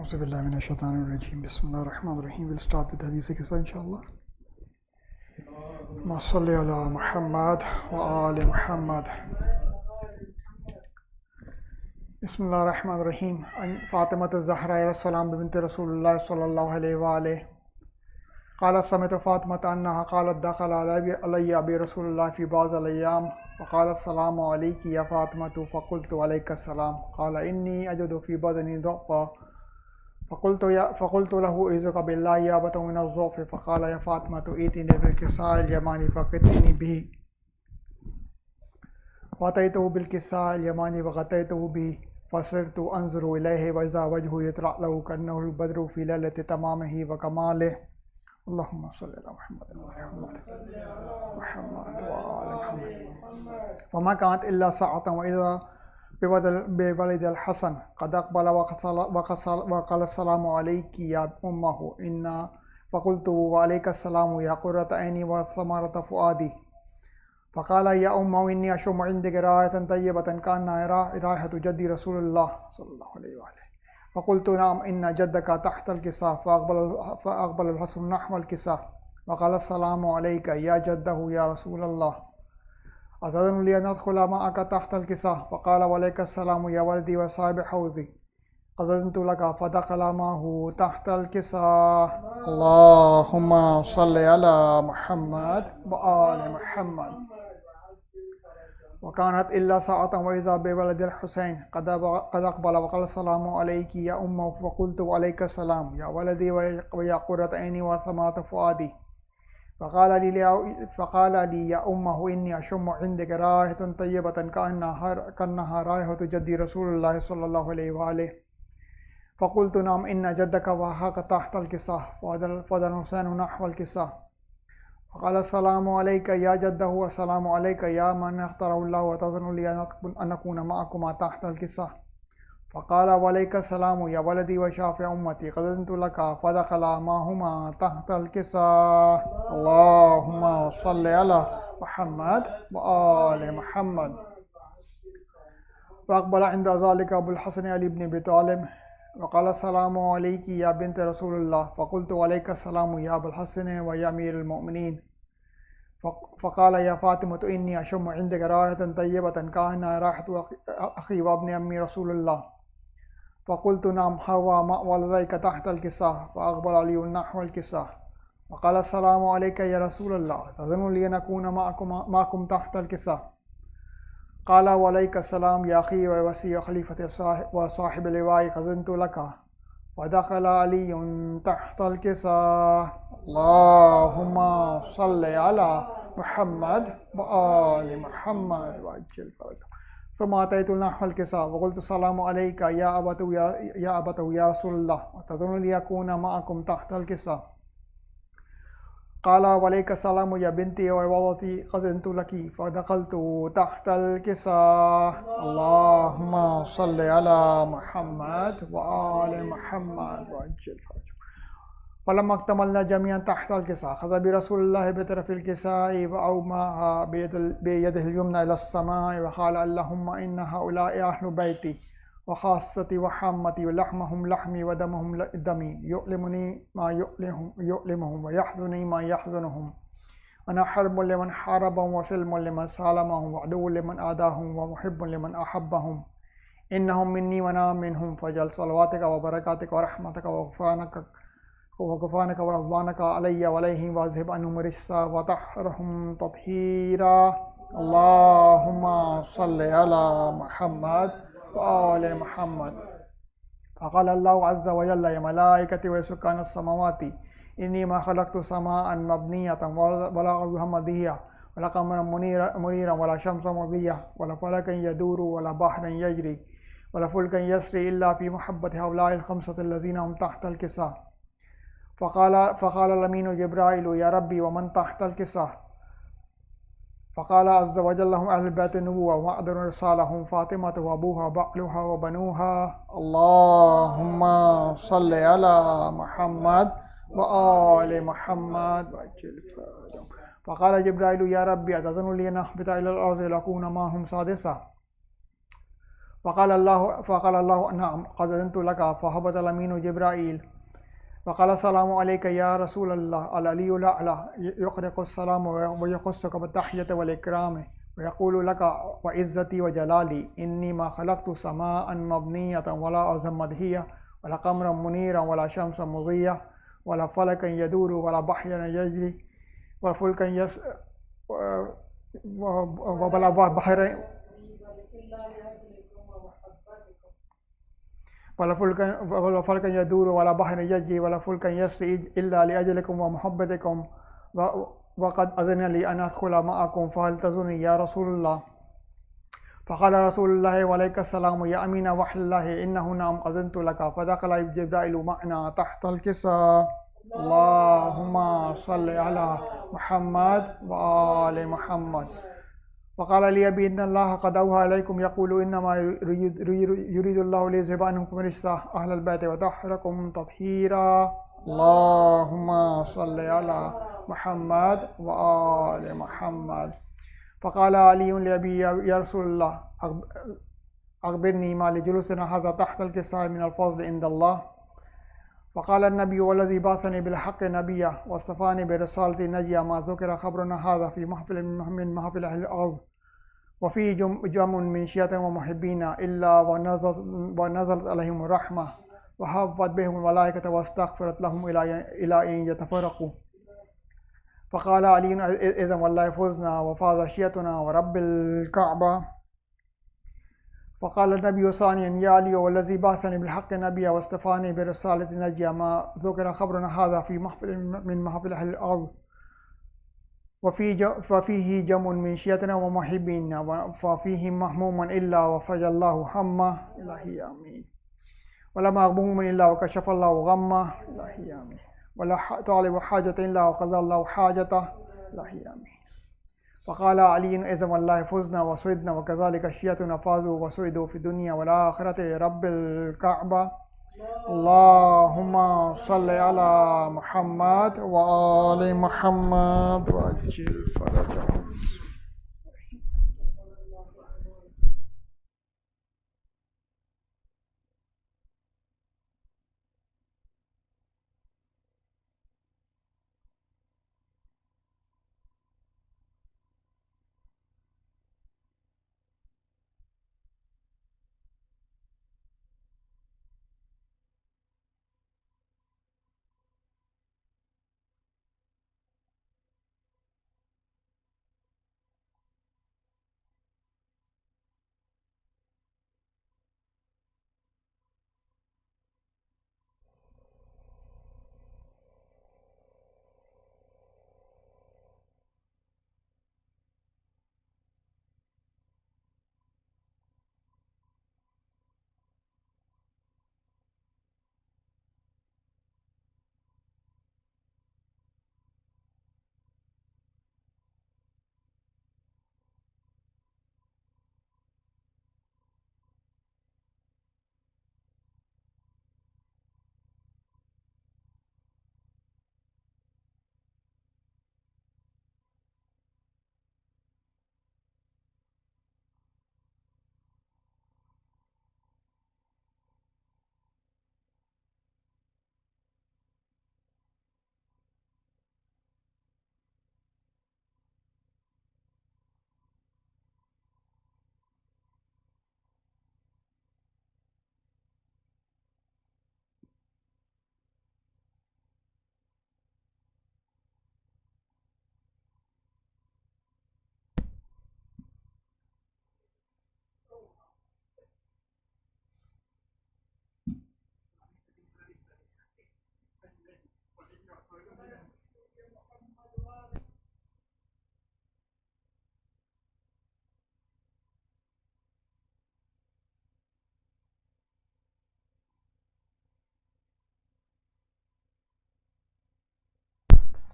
اعوذ باللہ من الشیطان الرجیم بسم اللہ الرحمن الرحیم. We'll start with حدیث قصہ انشاءاللہ. اللہم صلی علی محمد وآل محمد. بسم اللہ الرحمن الرحیم. فاطمہ الزہرا علیہ السلام بنت رسول اللہ صلی اللہ علیہ وآلہ قالت سمعت فاطمة انہا قالت دخل علی ابی رسول اللہ فی بعض الایام فقال السلام علیک یا فاطمة فقلت علیک السلام قال انی اجد فی بدنی ضعفا فقلت له اعوذ بالله یا ابت من الضعف فقال یا فاطمة ائتنی بالکساء الیمانی فقطنی به فأتيته بالكساء اليماني وغطيته به فصرت انظر الیہ واذا وجهه يطلع له كأنه البدر في ليلة تمامه وكماله. اللهم صل على محمد وعلى محمد وآل محمد. فما كانت إلا ساعة وإذا بولد الحسن قد أقبل وقال السلام عليك يا أمه إنا فقلت وعليك السلام يا قرة عيني وثمرة فؤادي. فقال يا أمه إني أشم عندك رائحة طيبة كأنها رائحة جدي رسول الله صلى الله عليه وآله. فقلت نعم إن جدك تحت الكساء. فأقبل الحسن نحو الكساء وقال السلام عليك يا جده يا رسول الله أتذن لي أن أدخل معك تحت الكساء. فقال وعليك السلام يا ولدي وصاحب حوزي قد أذنت لك فدخل معه تحت الكساء. اللهم صل على محمد وآل محمد. وكانت إلا ساعة وإذا بولد الحسين قد أقبل وقال السلام عليك يا أمه فقلت وعليك السلام يا ولدي ويا قرة عيني وثمرة فؤادي. فقال لي يا أمه إني أشم عندك رائحة طيبة كأنها رائحة جدي رسول الله صلى الله عليه وآله. فقلت نعم إن جدك وهاك تحت الكساء. فدل الحسين نحو الكساء وقال السلام عليك يا جده والسلام عليك يا من اختاره الله وتظن لي أن أكون معكما تحت الكساء. فقال وعليك السلام يا ولدي وشافع أمتي قد أذنت لك فدخل معهما تحت الكساء. اللهم صل على محمد وآل محمد. فأقبل عند ذلك أبو الحسن علي بن أبي طالب وقال السلام عليك يا بنت رسول الله. فقلت وعليك السلام يا أبا الحسن ويا أمير المؤمنين. فقال يا فاطمة إني أشم عندك رائحة طيبة كأنها رائحة أخي وابن أمي رسول الله. فقلت نعم هو والديك تحت الكساء. فأقبل علي نحو الكساء وقال السلام عليك يا رسول الله تظن لي أن أكون معكم تحت الكساء. قال وعليك السلام يا أخي ووسي خليفة وصاحب اللواء خزنت لك. ودخل علي تحت الكساء. اللهم صل على محمد وآل محمد وعجل فرجه. ثم أتيت نحو الكساء وقلت السلام عليك يا أبته يا رسول الله أتظن لي أكون معكم تحت الكساء. قال وعليك السلام يا بنتي ووالدتي قد أذنت لك فدخلت تحت الكساء. اللهم صل على محمد وآل محمد وعجل فرجه. فلما اكتملنا جميعا تحت الكساء أخذ برسول الله بطرف الكساء وأومأ بيده اليمنى إلى السماء وقال اللهم إن هؤلاء أهل بيتي وخاصتي وحامتي ولحمهم لحمي ودمهم دمي يؤلمني ما يؤلمهم ويحزنني ما يحزنهم. أنا حرب لمن حاربهم وسلم لمن سالمهم وعدو لمن آذاهم ومحب لمن أحبهم. إنهم مني وأنا منهم. فجل صلواتك وبركاتك ورحمتك وغفرانك ورضوانك علي وعليهم واذهب عنهم الرجس وطهرهم تطهيرا. اللهم صل على محمد وآل محمد. فقال الله عز وجل يا ملائكتي وسكان السماوات إني ما خلقت سماء مبنية ولا أرضا مضية ولا قمرا منيرا ولا شمسا مضية ولا فلكا يدور ولا بحرا يجري ولا فلكا يسري إلا في محبة هؤلاء الخمسة الذين هم تحت الكساء. فقال الأمين جبرائيل يا ربي ومن تحت الكساء. فقال عز وجل هم أهل بيت النبوة ومعدن رسالهم فاطمة وأبوها وبعلها وبنوها. اللهم صل على محمد وآل محمد وعجل فرجهم. فقال جبرائيل يا ربي أتظن لي أن أهبط إلى الأرض لأكون معهم سادسا. فقال الله نعم قد أذنت لك فهبط الأمين جبرائيل فقال السلام عليك يا رسول الله العلي الأعلى يقرئ السلام ويخصك بالتحية والإكرام ويقول لك وعزتي وجلالي إني ما خلقت سماء مبنية ولا أرضا مدهية ولا قمرا منيرا ولا شمسا مضية ولا فلكا يدور ولا بحرا يجري ولا فلكا يس ولا بحر ولا فلكا يدور ولا بحر يجري ولا فلكا يسري إلا لأجلكم ومحبتكم وقد أذن لي أن أدخل معكم فهل تظنني يا رسول الله فقال رسول الله وعليك السلام يا أمين وحي الله إنه نعم أذنت لك فدخل جبرائيل معنا تحت الكساء اللهم صل على محمد وآل محمد وقال لي أبي إن الله قد أوحى إليكم يقول إنما يريد الله ليذهب عنكم الرجس أهل البيت ويطهركم تطهيرا اللهم صل على محمد وآل محمد فقال علي لأبي يا رسول الله أخبرني ما لجلوسنا هذا تحت الكساء من الفضل عند الله فقال النبي والذي بعثني بالحق نبيا واصطفاني برسالة نجيا ما ذكر خبرنا هذا في محفل من محافل أهل الأرض وفيه جمع من شيعة ومحبين إلا ونزلت عليهم الرحمة وحفت بهم الملائكة واستغفرت لهم إلى أن يتفرقوا فقال علي إذا والله فزنا وفاز شيعتنا ورب الكعبة فقال النبي ثانيا يا علي والذي بعثني بالحق نبيا واصطفاني برسالة نجيا ما ذكر خبرنا هذا في محفل من محافل أهل الأرض ففيه جمع من شيعتنا ومحبين ففيهم محموما إلا وفرج الله همه إلهي آمين ولا مغموم إلا وكشف الله غمه إلهي آمين ولا طالب حاجة إلا وقضى الله حاجته إلهي آمين فقال علي إذا والله فزنا وسعدنا وكذلك شيعتنا فازوا وسعدوا في الدنيا والآخرة رب الكعبة اللهم صل على محمد وآل محمد وعجل فرجهم.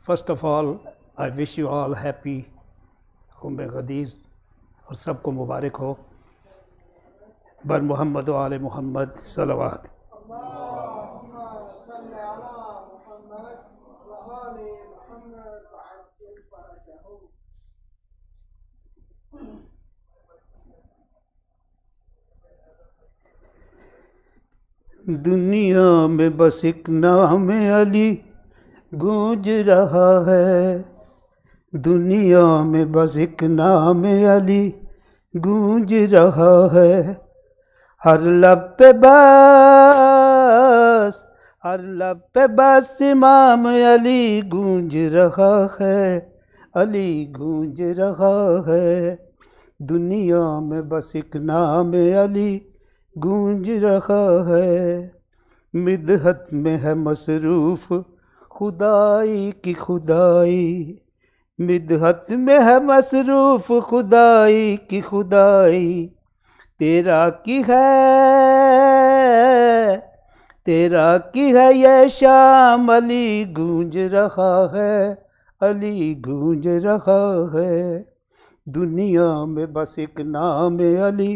First of all, I wish you all happy al-Ghadir اور سب کو مبارک ہو. بر محمد و آل محمد صلوات. دنیا میں بس ایک نام علی گونج رہا ہے، دنیا میں بس ایک نام علی گونج رہا ہے، ہر لب پہ بس، ہر لب پہ بس امام علی گونج رہا ہے، علی گونج رہا ہے، دنیا میں بس ایک نام علی گونج رہا ہے، مدحت میں ہے مصروف خدائی کی خدائی، مدحت میں ہے مصروف خدائی کی خدائی، تیرا کی ہے، تیرا کی ہے یہ شام علی گونج رہا ہے، علی گونج رہا ہے، دنیا میں بس ایک نام علی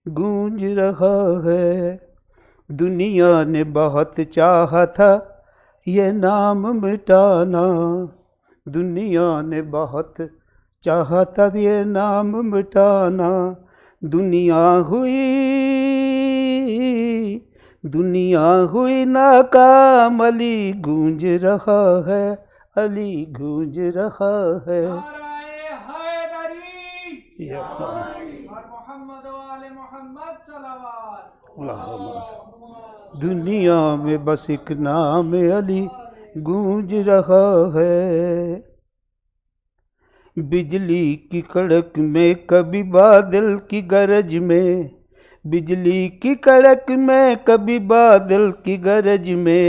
گونج رہا ہے، دنیا نے بہت چاہا تھا یہ نام مٹانا، دنیا نے بہت چاہا تھا یہ نام مٹانا، دنیا ہوئی، دنیا ہوئی ناکام، علی گونج رہا ہے، علی گونج رہا ہے، دنیا میں بس ایک نام علی گونج رہا ہے، بجلی کی کڑک میں کبھی بادل کی گرج میں، بجلی کی کڑک میں کبھی بادل کی گرج میں،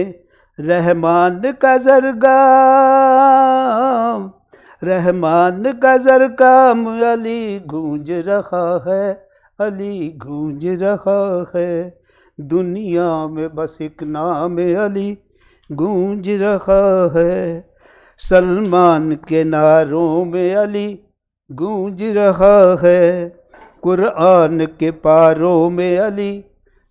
رحمان کا زرگام، رحمان کا زرگام، علی گونج رہا ہے، علی گونج رہا ہے، دنیا میں بس ایک نام علی گونج رہا ہے، سلمان کے نعروں میں علی گونج رہا ہے، قرآن کے پاروں میں علی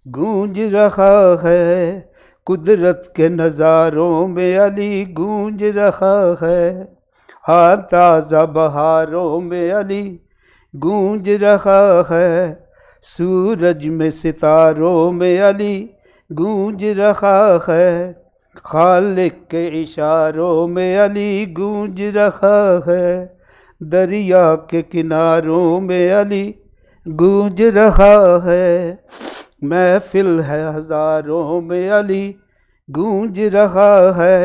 گونج رہا ہے، قدرت کے نظاروں میں علی گونج رہا ہے، ہاں تازہ بہاروں میں علی گونج رہا ہے، سورج میں ستاروں میں علی گونج رہا ہے، خالق کے اشاروں میں علی گونج رہا ہے، دریا کے کناروں میں علی گونج رہا ہے، محفل ہے ہزاروں میں علی گونج رہا ہے،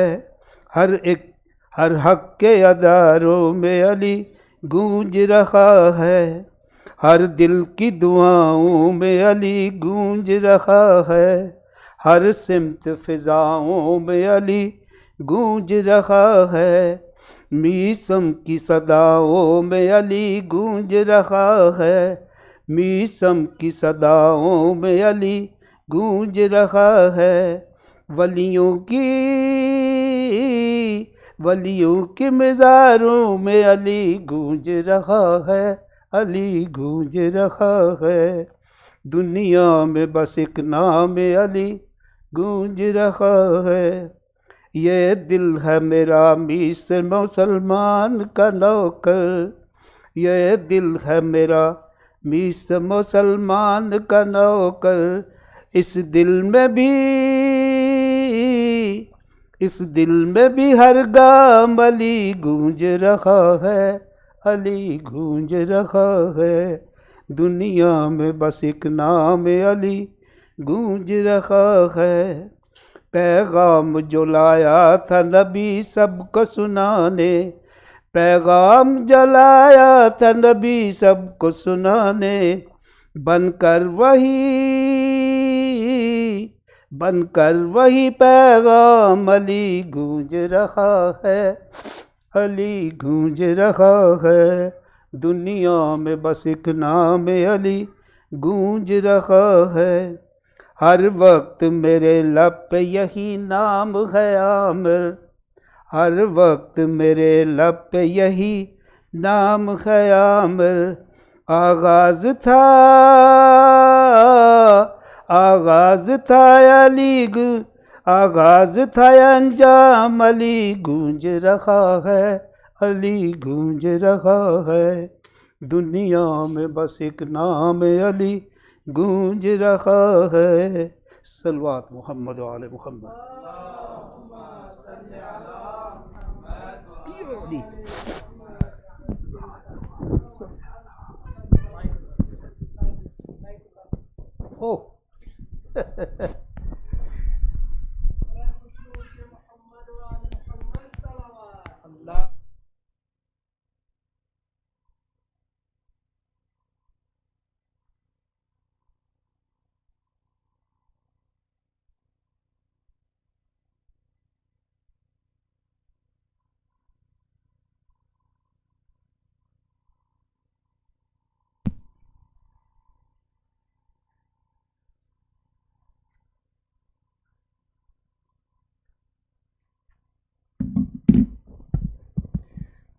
ہر حق کے اداروں میں علی گونج رہا ہے، ہر دل کی دعاؤں میں علی گونج رہا ہے، ہر سمت فضاؤں میں علی گونج رہا ہے، میسم کی صداؤں میں علی گونج رہا ہے، میسم کی صداؤں میں علی گونج رہا ہے، ولیوں کی مزاروں میں علی گونج رہا ہے، علی گونج رہا ہے، دنیا میں بس ایک نام علی گونج رہا ہے، یہ دل ہے میرا مصر مسلمان کا نوکر، یہ دل ہے میرا مصر مسلمان کا نوکر، اس دل میں بھی ہر گام علی گونج رہا ہے، علی گونج رہا ہے، دنیا میں بس ایک نام علی گونج رہا ہے، پیغام جو لایا تھا نبی سب کو سنانے، پیغام جو لایا تھا نبی سب کو سنانے، بن کر وہی پیغام علی گونج رہا ہے، علی گونج رہا ہے، دنیا میں بس ایک نام علی گونج رہا ہے، ہر وقت میرے لب پہ یہی نام ہے عامر، ہر وقت میرے لب پہ یہی نام ہے عامر، آغاز تھا علی آغاز تھا انجام علی گونج رہا ہے، علی گونج رہا ہے، دنیا میں بس ایک نام علی گونج رہا ہے، صلوات محمد و آل محمد. جی اوہ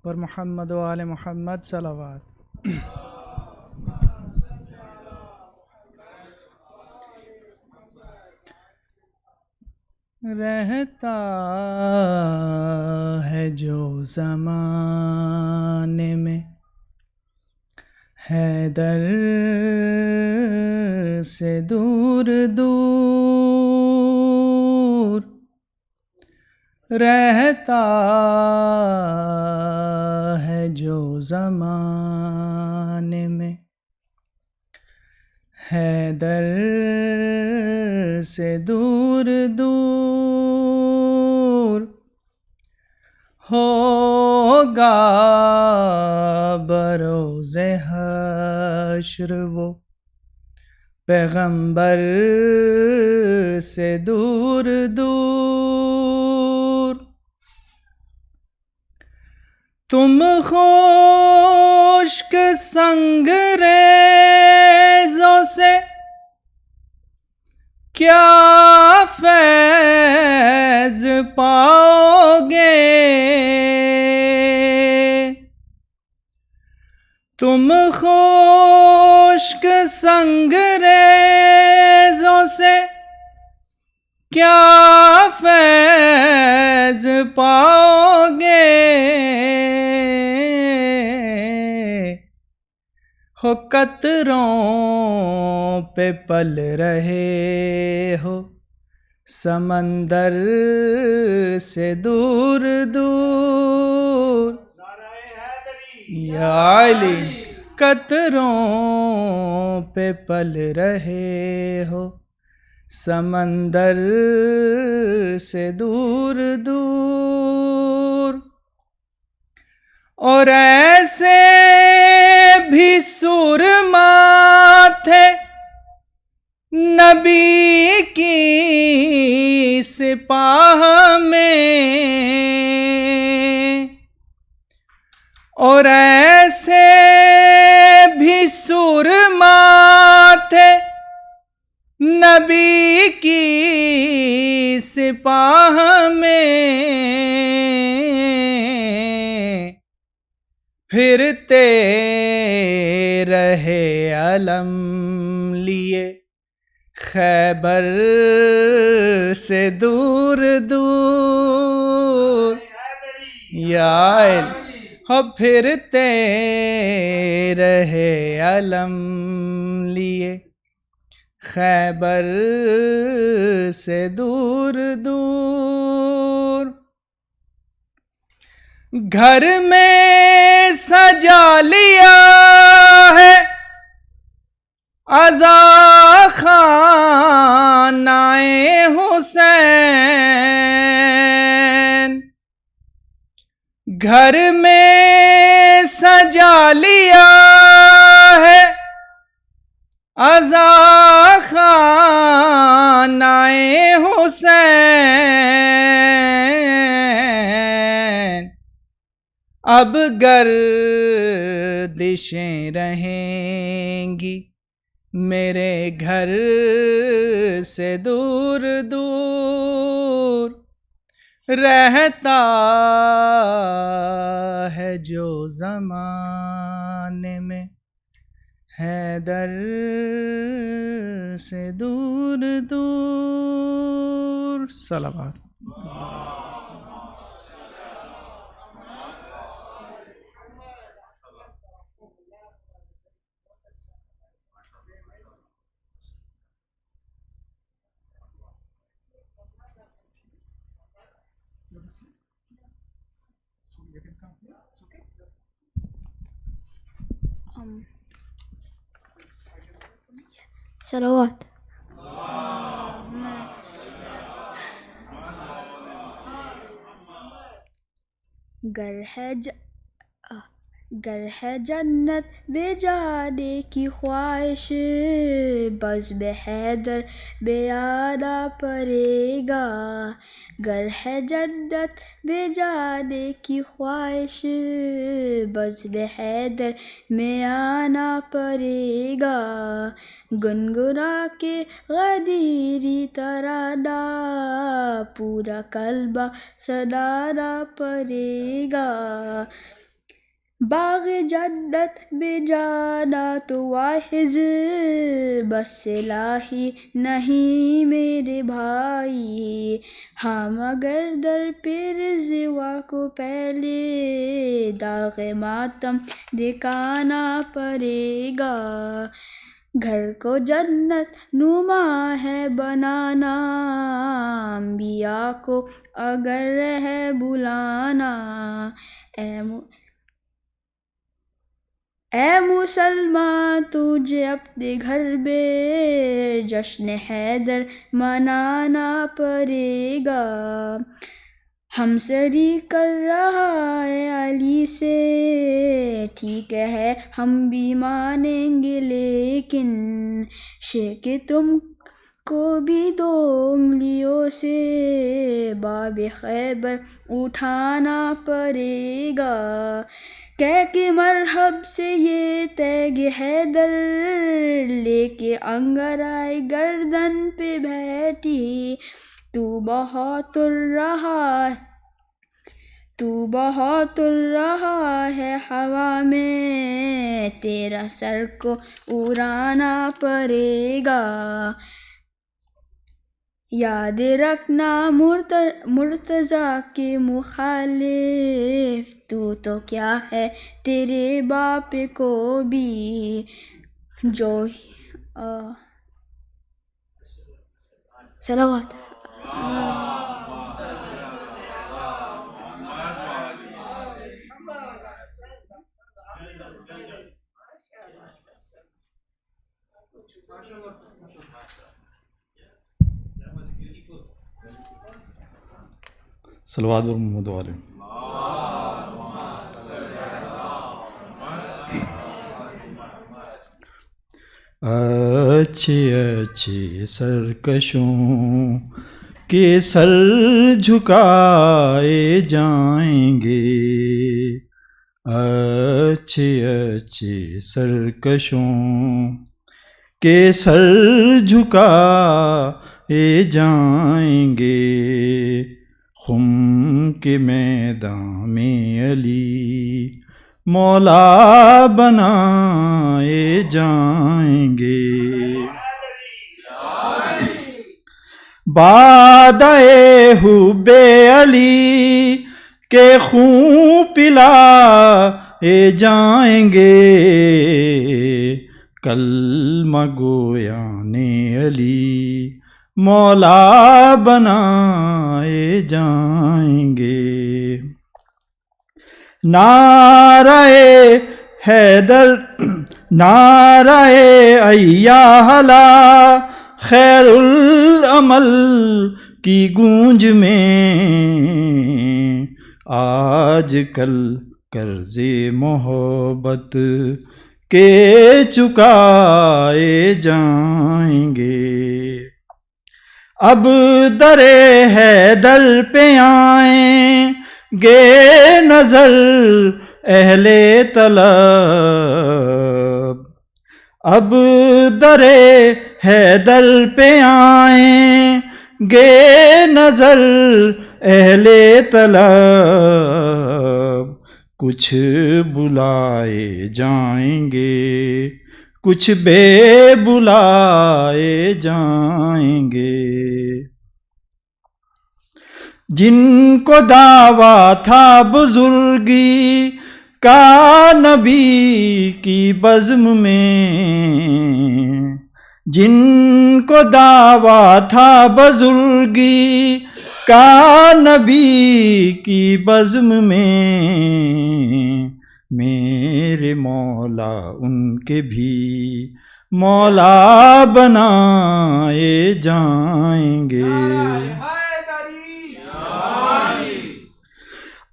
پر محمد و آل محمد صلوات. رہتا ہے جو زمانے میں حیدر سے دور دور، رہتا ہے جو زمانے میں حیدر سے دور دور، ہوگا بروز حشر وہ پیغمبر سے دور دور. تم خشک سنگریزوں سے کیا فیض پاؤ گے، تم خشک سنگریزوں سے کیا فیض پاؤ گے، ہو قطروں پہ پل رہے ہو سمندر سے دور دور. یا علی قطروں پہ پل رہے ہو سمندر سے دور دور، اور ایسے بھی سرما تھے نبی کی سپاہ میں، اور ایسے بھی سرما تھے نبی کی سپاہ میں، پھرتے رہے علم لیے خیبر سے دور دور. یا ہو پھرتے رہے علم لیے خیبر سے دور دور. گھر میں سجا لیا ہے عزا خانہ حسین، گھر میں سجا لیا ہے عزا خانہ حسین. اب گردشیں رہیں گی میرے گھر سے دور دور، رہتا ہے جو زمانے میں حیدر سے دور دور. صلوات. صلوات. گر ہے جنت بے جانے کی خواہش بس بے حیدر بے آنا پڑے گا. گر ہے جنت بے جانے کی خواہش بس بے حیدر میں آنا پڑے گا. گنگنا کے غدیری ترانہ پورا کلبہ سنانا پڑے گا. باغ جنت میں جانا تو واحد بس الہی نہیں میرے بھائی. ہاں مگر در پہ رضوا کو پہلے داغ ماتم دکھانا پڑے گا. گھر کو جنت نما ہے بنانا انبیاء کو اگر ہے بلانا. اے مسلمان تجھے اپنے گھر میں جشن حیدر منانا پڑے گا. ہم سری کر رہا ہے علی سے ٹھیک ہے ہم بھی مانیں گے لیکن شیخ تم کو بھی 2 انگلیوں سے باب خیبر اٹھانا پڑے گا. کہہ کے مرحب سے یہ تیگ حیدر لے کے انگر آئے گردن پہ بیٹھی. تو بہت رہا ہے ہوا میں تیرا سر کو اڑانا پڑے گا. یاد رکھنا مرتضیٰ کے مخالف تو کیا ہے تیرے باپ کو بھی جو صلوات. صلوات محمد والے. اچھے اچھے سرکشوں کے سر جھکائے جائیں گے. اچھے اچھے سرکشوں کے سر جھکائے جائیں گے. خم کے میدان میں علی مولا بنائے جائیں گے. بادئے حب علی کے خون پلائے جائیں گے. کلمہ گویان علی مولا بنائے جائیں گے. نعرہ حیدر نعرہ ایاہلا خیر العمل کی گونج میں آج کل قرض محبت کے چکائے جائیں گے. اب در حیدر پہ آئیں گے نظر اہل طلب. اب در حیدر پہ آئیں گے نظر اہل طلب. کچھ بلائے جائیں گے کچھ بے بلائے جائیں گے. جن کو دعویٰ تھا بزرگی کا نبی کی بزم میں. جن کو دعویٰ تھا بزرگی बुजुर्गी का नबी की बज़्म में मेरे मौला उनके भी मौला बनाए जाएंगे।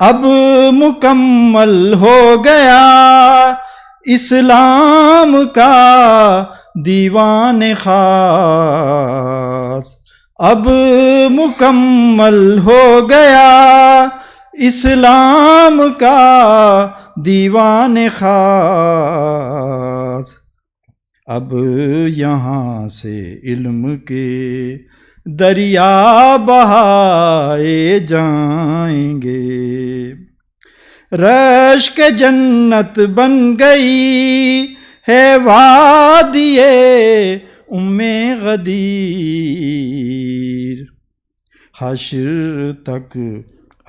अब मुकम्मल हो गया इस्लाम का दीवान खास, अब मुकम्मल हो गया इस्लाम का दीवान खास। अब यहाँ से इल्म के दरिया बहाए जाएंगे। रश्क जन्नत बन गई है वादिये उम्मे गदीर, हश्र तक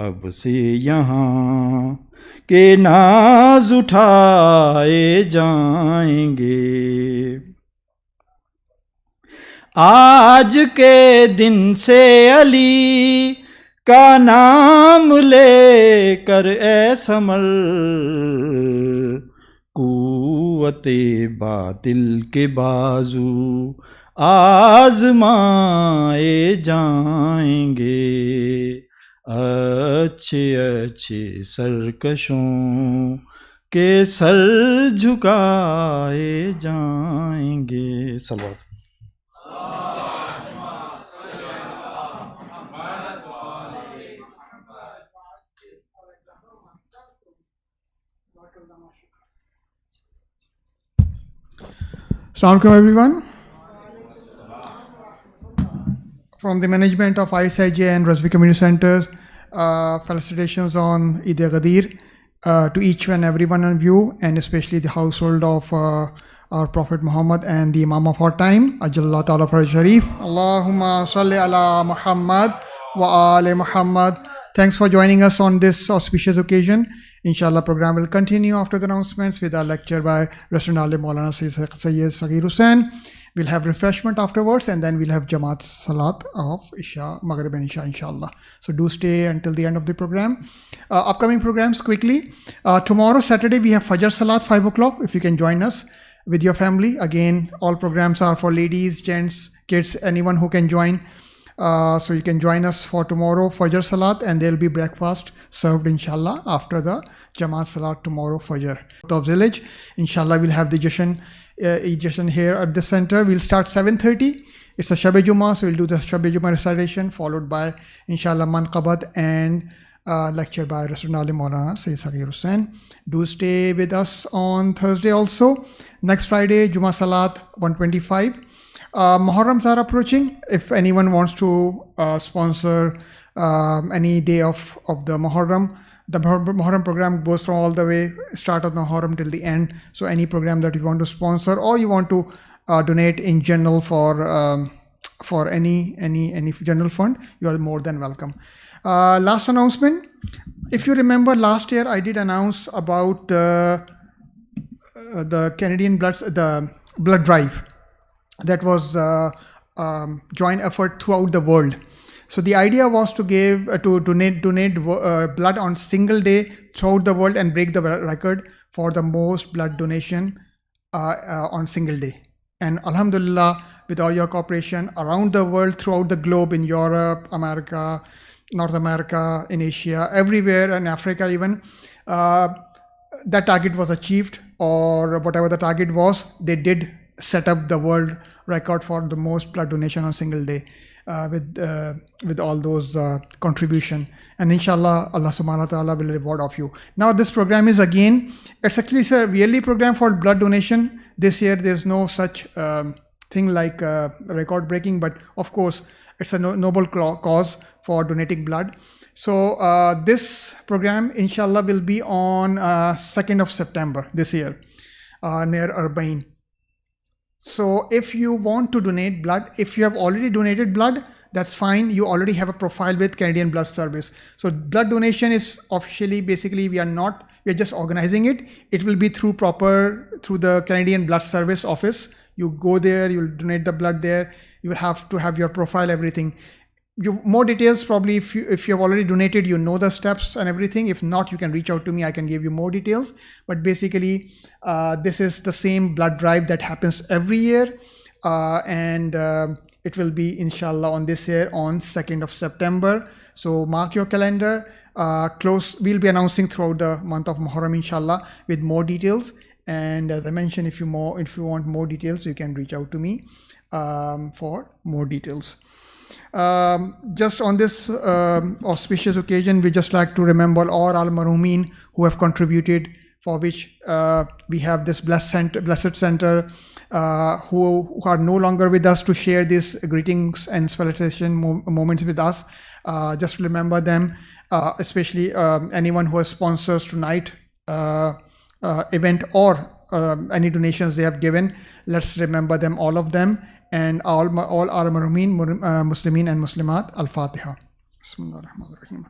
अब से यहाँ के नाज उठाए जाएंगे। आज के दिन से अली का नाम लेकर ए समर, कुव्वते बातिल के बाजू आजमाए जाएंगे। अच्छे अच्छे सरकशों के सर झुकाए जाएंगे। सल्लल्लाहु Assalamu alaikum everyone. From the management of ISIJ and Razavi Community Center, felicitations on Eid al-Ghadir to each and every one of you, and especially the household of our Prophet Muhammad and the Imam of our time, Ajallah Ta'ala Faraj Sharif. Allahumma salli ala Muhammad wa ali Muhammad. Thanks for joining us on this auspicious occasion. Inshallah, program will continue after the announcements with our lecture by Resident Alim Maulana Sayyid Saghir Hussain. We'll have refreshment afterwards, and then we'll have Jamaat Salat of Isha, Maghrib and Isha, inshallah. So do stay until the end of the program. Upcoming programs quickly. Tomorrow, Saturday, we have Fajr Salat, 5 o'clock. If you can join us with your family. Again, all programs are for ladies, gents, kids, anyone who can join. So you can join us for tomorrow, Fajr Salat, and there will be breakfast served, inshallah, after the Jamaat Salat tomorrow, Fajr. Top Village, inshallah, we'll have the Jashan here at the center. We'll start 7:30. It's a Shab-e Jummah, so we'll do the Shab-e Jummah recitation, followed by, inshallah, Manqabat and lecture by Rasul Alim Maulana Sayyid Saghir Hussain. Do stay with us on Thursday also. Next Friday, Jummah Salat, 125. Muharrams are approaching. If anyone wants to sponsor any day of the Muharram program goes from all the way start of the Muharram till the end. So any program that you want to sponsor or you want to donate in general for any general fund, you are more than welcome. Last announcement. If you remember last year, I did announce about the Canadian blood drive. That was joint effort throughout the world. So the idea was to donate blood on single day throughout the world and break the record for the most blood donation on single day. And Alhamdulillah, with all your cooperation around the world, throughout the globe, in Europe, America, North America, in Asia, everywhere, and Africa even, that target was achieved, or whatever the target was, they did set up the world record for the most blood donation on a single day with all those contribution. And inshallah, Allah subhanahu wa ta'ala will reward of you. Now this program is again, it's actually a yearly program for blood donation. This year there's no such thing like record breaking, but of course it's a noble cause for donating blood. So this program inshallah will be on 2nd of September this year near Urbain. So if you want to donate blood, if you have already donated blood, that's fine. You already have a profile with Canadian Blood Service. So blood donation is officially, basically we are just organizing it. It will be through the Canadian Blood Service office. You go there, you'll donate the blood there. You will have to have your profile, everything. more details probably, if you have already donated, you know the steps and everything. If not, you can reach out to me, I can give you more details. But basically this is the same blood drive that happens every year, and it will be inshallah on this year on 2nd of September. So mark your calendar. We'll be announcing throughout the month of Muharram inshallah with more details. And as I mentioned, if you want more details, you can reach out to me for more details. Just on this auspicious occasion, we just like to remember all al-marhumin who have contributed, for which we have this blessed center, who are no longer with us to share these greetings and salutation moments with us. Just remember them, especially anyone who has sponsors tonight event, or any donations they have given. Let's remember them, all of them, and all our marhumin, Muslimin and Muslimat. Al-Fatiha. Bismillahirrahmanirrahim.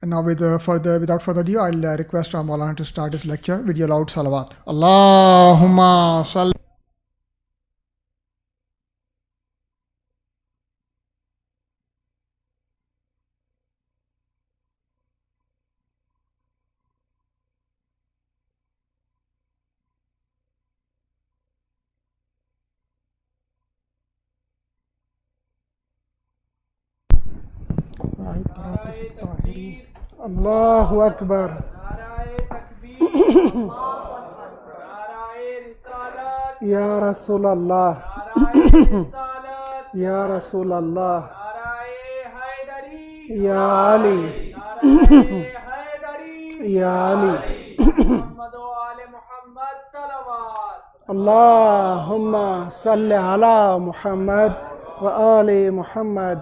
And now without further ado, I'll request our Maulana to start his lecture with your loud salawat. Allahumma salli. Allahu Akbar. Ya Rasulallah. Ya Rasulallah. Ya Ali. Ya Ali. Allahumma salli ala Muhammad wa ali Muhammad.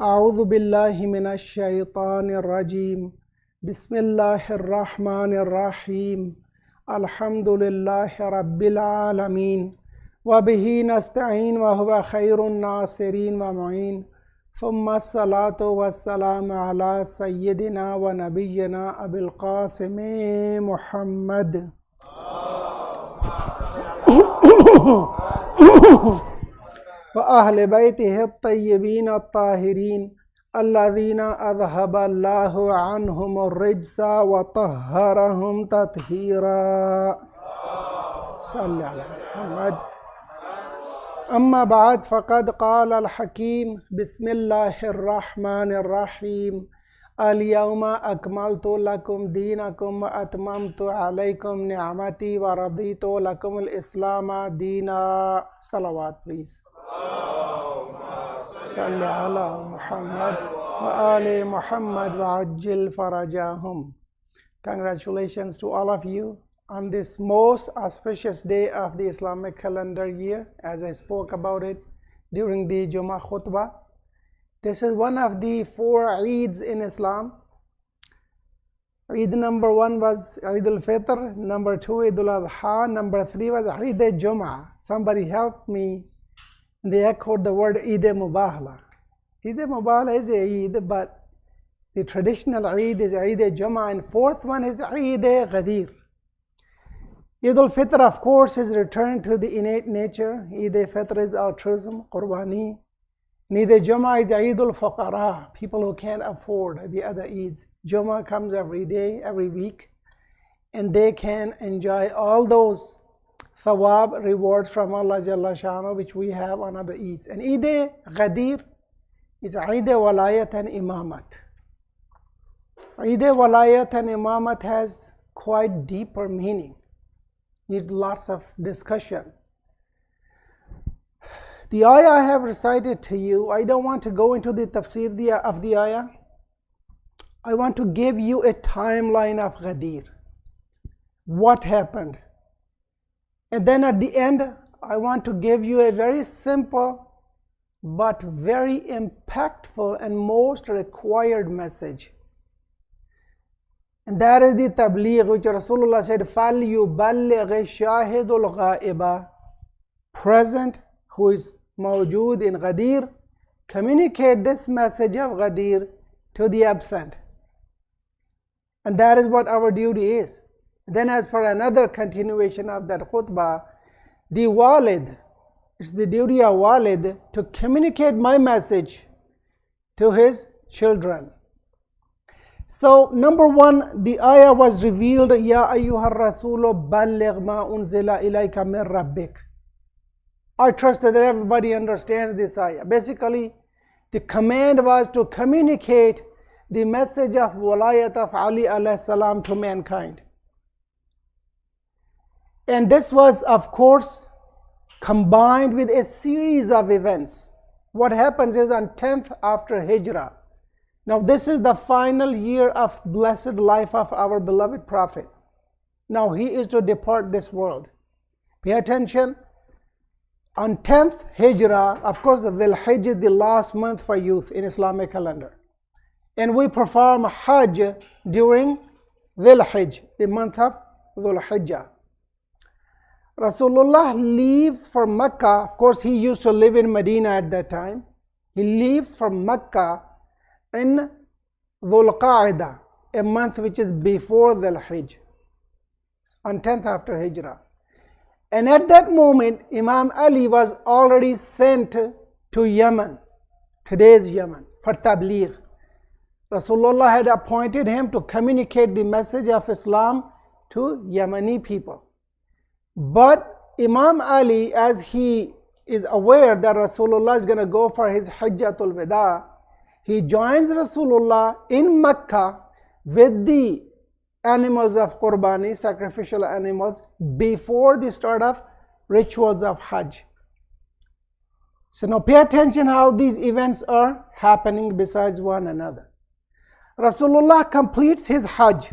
أعوذ بالله من الشيطان الرجيم بسم الله الرحمن الرحيم الحمد لله رب العالمين وبه نستعين وهو خير الناصرين ومعين ثم الصلاة والسلام على سيدنا ونبينا أبي القاسم محمد وأهل بيته الطيبين الطاهرين الذين أذهب الله عنهم الرجس وطهرهم تطهيرا صلى على محمد. أما بعد، فقد قال الحكيم بسم الله الرحمن الرحيم اليوم أكملت لكم دينكم وأتممت عليكم نعمتي ورضيت لكم الإسلام دينا. صلوات please. صل على محمد وآل محمد وعجل فرجهم. Congratulations to all of you on this most auspicious day of the Islamic calendar year, as I spoke about it during the Jummah khutbah. This is one of the 4 Eids in Islam. Eid number 1 was Eid al-Fitr, number 2 Eid al-Adha, number 3 was Eid al-Jum'ah. Somebody helped me. They echoed the word Eid Mubahala. Eid Mubahala is a Eid, but the traditional Eid is Eid al-Jum'ah, and 4th one is Eid al-Ghadir. Eid al-Fitr, of course, is return to the innate nature. Eid al-Fitr is altruism, Qurbani. Eid al-Jum'ah is Eid al-Fuqara, people who can't afford the other Eids. Jum'ah comes every day, every week, and they can enjoy all those thawab, rewards from Allah Jalla Sha'anu, which we have on other Eids. And Eid al-Ghadir is Eid al-Walayat and Imamat. Eid al-Walayat and Imamat has quite deeper meaning, needs lots of discussion. The ayah I have recited to you, I don't want to go into the tafsir of the ayah. I want to give you a timeline of Ghadir. What happened? And then at the end, I want to give you a very simple but very impactful and most required message. And that is the tabligh, which Rasulullah said, فَلْيُبَلِّغِ الشَّاهِدُ الْغَائِبَ. Present, who is mawjood in Ghadir, communicate this message of Ghadir to the absent. And that is what our duty is. Then as for another continuation of that khutbah, the walid, it's the duty of walid to communicate my message to his children. So number one, the ayah was revealed, Ya ayyuhar rasulu balligh ma unzila ilayka min rabbik. I trust that everybody understands this ayah. Basically, the command was to communicate the message of walayat of Ali alayhi salam to mankind. And this was, of course, combined with a series of events. What happens is on 10th after Hijrah. Now this is the final year of blessed life of our beloved Prophet. Now he is to depart this world. Pay attention. On 10th Hijrah, of course the Dhul Hijj is the last month for youth in Islamic calendar. And we perform Hajj during Dhul Hijj, the month of Dhul Hijjah. Rasulullah leaves for Mecca. Of course, he used to live in Medina at that time. He leaves for Mecca in Dhul Qa'dah, a month which is before Dhul Hijj, on 10th after Hijrah. And at that moment, Imam Ali was already sent to Yemen, today's Yemen, for Tabligh. Rasulullah had appointed him to communicate the message of Islam to Yemeni people. But Imam Ali, as he is aware that Rasulullah is going to go for his Hajjatul Wada, he joins Rasulullah in Mecca with the animals of Qurbani, sacrificial animals, before the start of rituals of Hajj. So now pay attention how these events are happening besides one another. Rasulullah completes his Hajj.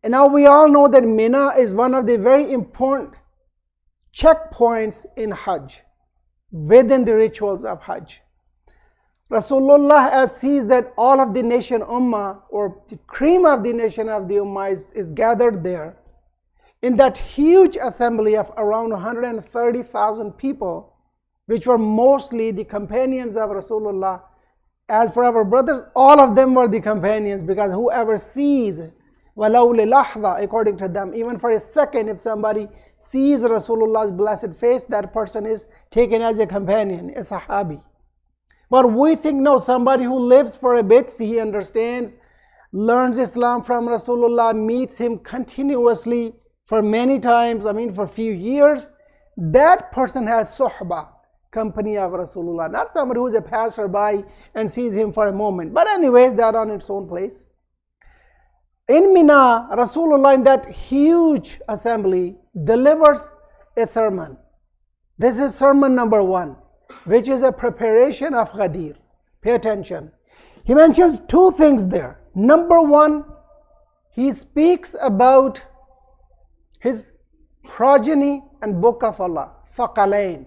And now we all know that Mina is one of the very important checkpoints in Hajj, within the rituals of Hajj. Rasulullah, as sees that all of the nation Ummah, or the cream of the nation of the Ummah is gathered there, in that huge assembly of around 130,000 people, which were mostly the companions of Rasulullah. As for our brothers, all of them were the companions, because whoever sees, walau li lahza, according to them, even for a second, if somebody sees Rasulullah's blessed face, that person is taken as a companion, a sahabi. But we think, no, somebody who lives for a bit, he understands, learns Islam from Rasulullah, meets him continuously for many times, for a few years, that person has suhbah, company of Rasulullah, not somebody who is a passerby and sees him for a moment. But anyways, that on its own place. In Mina, Rasulullah, in that huge assembly, delivers a sermon. This is sermon number 1, which is a preparation of Ghadir. Pay attention. He mentions two things there. Number 1, he speaks about his progeny and book of Allah, Thaqalain.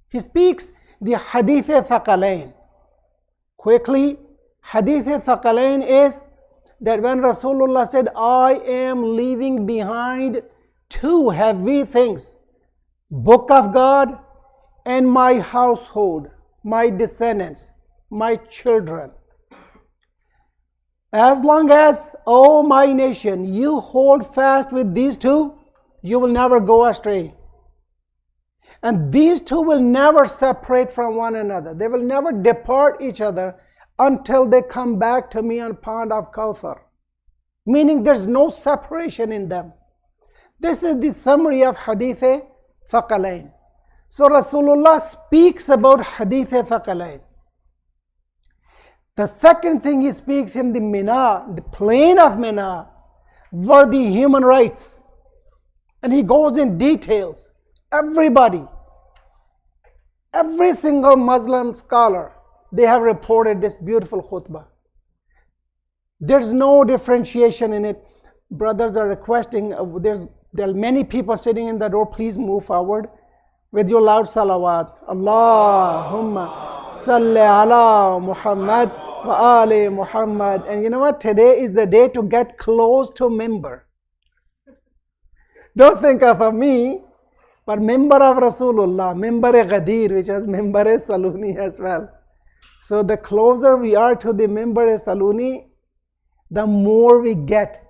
He speaks the Hadith Thaqalain. Quickly, Hadith Thaqalain is that when Rasulullah said, I am leaving behind two heavy things, book of God and my household, my descendants, my children. As long as, O my nation, you hold fast with these two, you will never go astray. And these two will never separate from one another. They will never depart each other until they come back to me on pond of Kawthar. Meaning there's no separation in them. This is the summary of Hadith Thaqalain. So Rasulullah speaks about Hadith Thaqalain. The second thing he speaks in the Mina, the plain of Mina, were the human rights. And he goes in details. Everybody, every single Muslim scholar, they have reported this beautiful khutbah. There's no differentiation in it. Brothers are requesting, there are many people sitting in the door, please move forward with your loud salawat. Allahumma salli ala Muhammad wa ali Muhammad. And you know what? Today is the day to get close to member. Don't think of me, but member of Rasulullah, member al-Ghadir, which is member Saluni as well. So the closer we are to the member Saluni, the more we get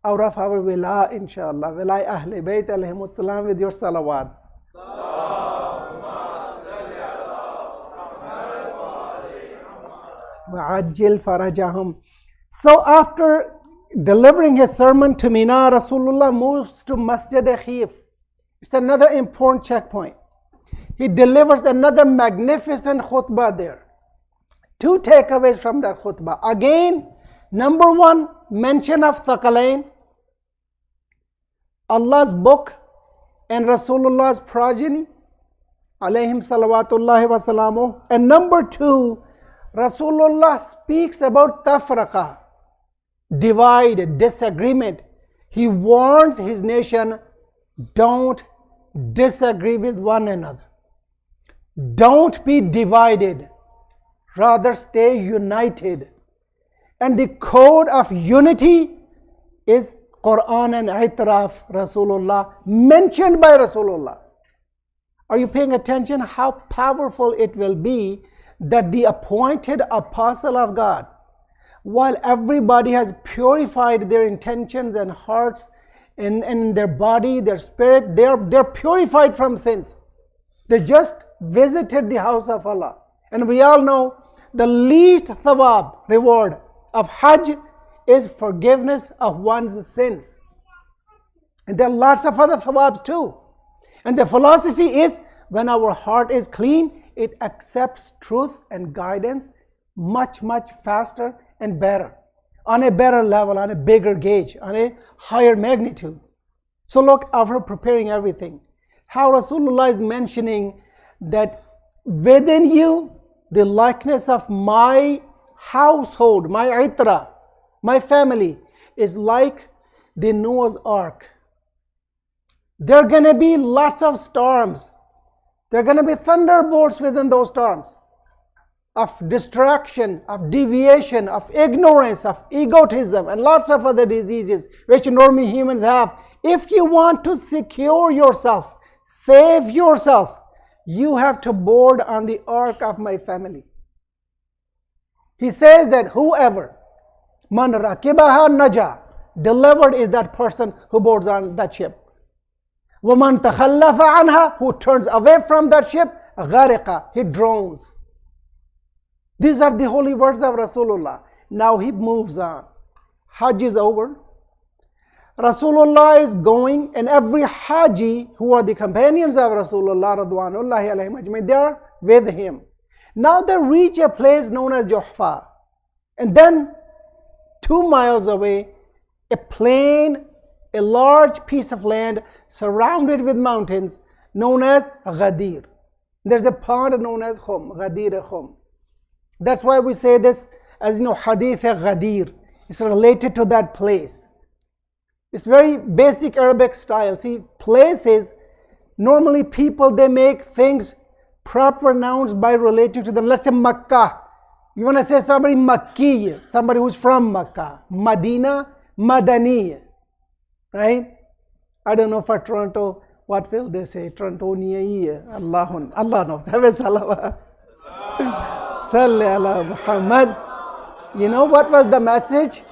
out of our wila, inshallah. Wila Ahle Bayt alayhimus salam with your salawat. وَعَجِّلْ فَرَجَهُمْ. So after delivering his sermon to Mina, Rasulullah moves to Masjid Khif. It's another important checkpoint. He delivers another magnificent khutbah there. Two takeaways from that khutbah. Again, number one, mention of Thaqalain, Allah's book and Rasulullah's progeny, alayhim salawatullahi wa salamuh. And number two, Rasulullah speaks about tafraqa, divide, disagreement. He warns his nation, don't disagree with one another. Don't be divided. Rather stay united. And the code of unity is Quran and Itraf, Rasulullah, mentioned by Rasulullah. Are you paying attention how powerful it will be that the appointed apostle of God, while everybody has purified their intentions and hearts and their body, their spirit, they're purified from sins. They just visited the house of Allah. And we all know the least thawab, reward of Hajj is forgiveness of one's sins. And there are lots of other thawabs too. And the philosophy is when our heart is clean, it accepts truth and guidance much, much faster and better, on a better level, on a bigger gauge, on a higher magnitude. So look, after preparing everything, how Rasulullah is mentioning that within you, the likeness of my household, my itra, my family, is like the Noah's Ark. There are going to be lots of storms. There are going to be thunderbolts within those storms of distraction, of deviation, of ignorance, of egotism, and lots of other diseases which normally humans have. If you want to secure yourself, save yourself, you have to board on the ark of my family. He says that whoever, man rakibaha naja, delivered is that person who boards on that ship. وَمَنْ تَخَلَّفَ عَنْهَا, who turns away from that ship, غَارِقَ, he drowns. These are the holy words of Rasulullah. Now he moves on. Hajj is over. Rasulullah is going, and every Haji who are the companions of Rasulullah radwanullahi alayhim ajmain, they are with him. Now they reach a place known as Juhfa. And then 2 miles away, a plain, a large piece of land surrounded with mountains known as al-Ghadir. There's a pond known as Khum, Ghadir Khum. That's why we say this as Hadith al-Ghadir. It's related to that place. It's very basic Arabic style. See, places, normally people, they make things proper nouns by relating to them. Let's say Makkah. You want to say somebody Makki, somebody who's from Makkah. Madina, Madani. Right? I don't know for Toronto, what will they say? Torontoniya. Allah knows. Have a salawat. Salli ala Muhammad. You know what was the message?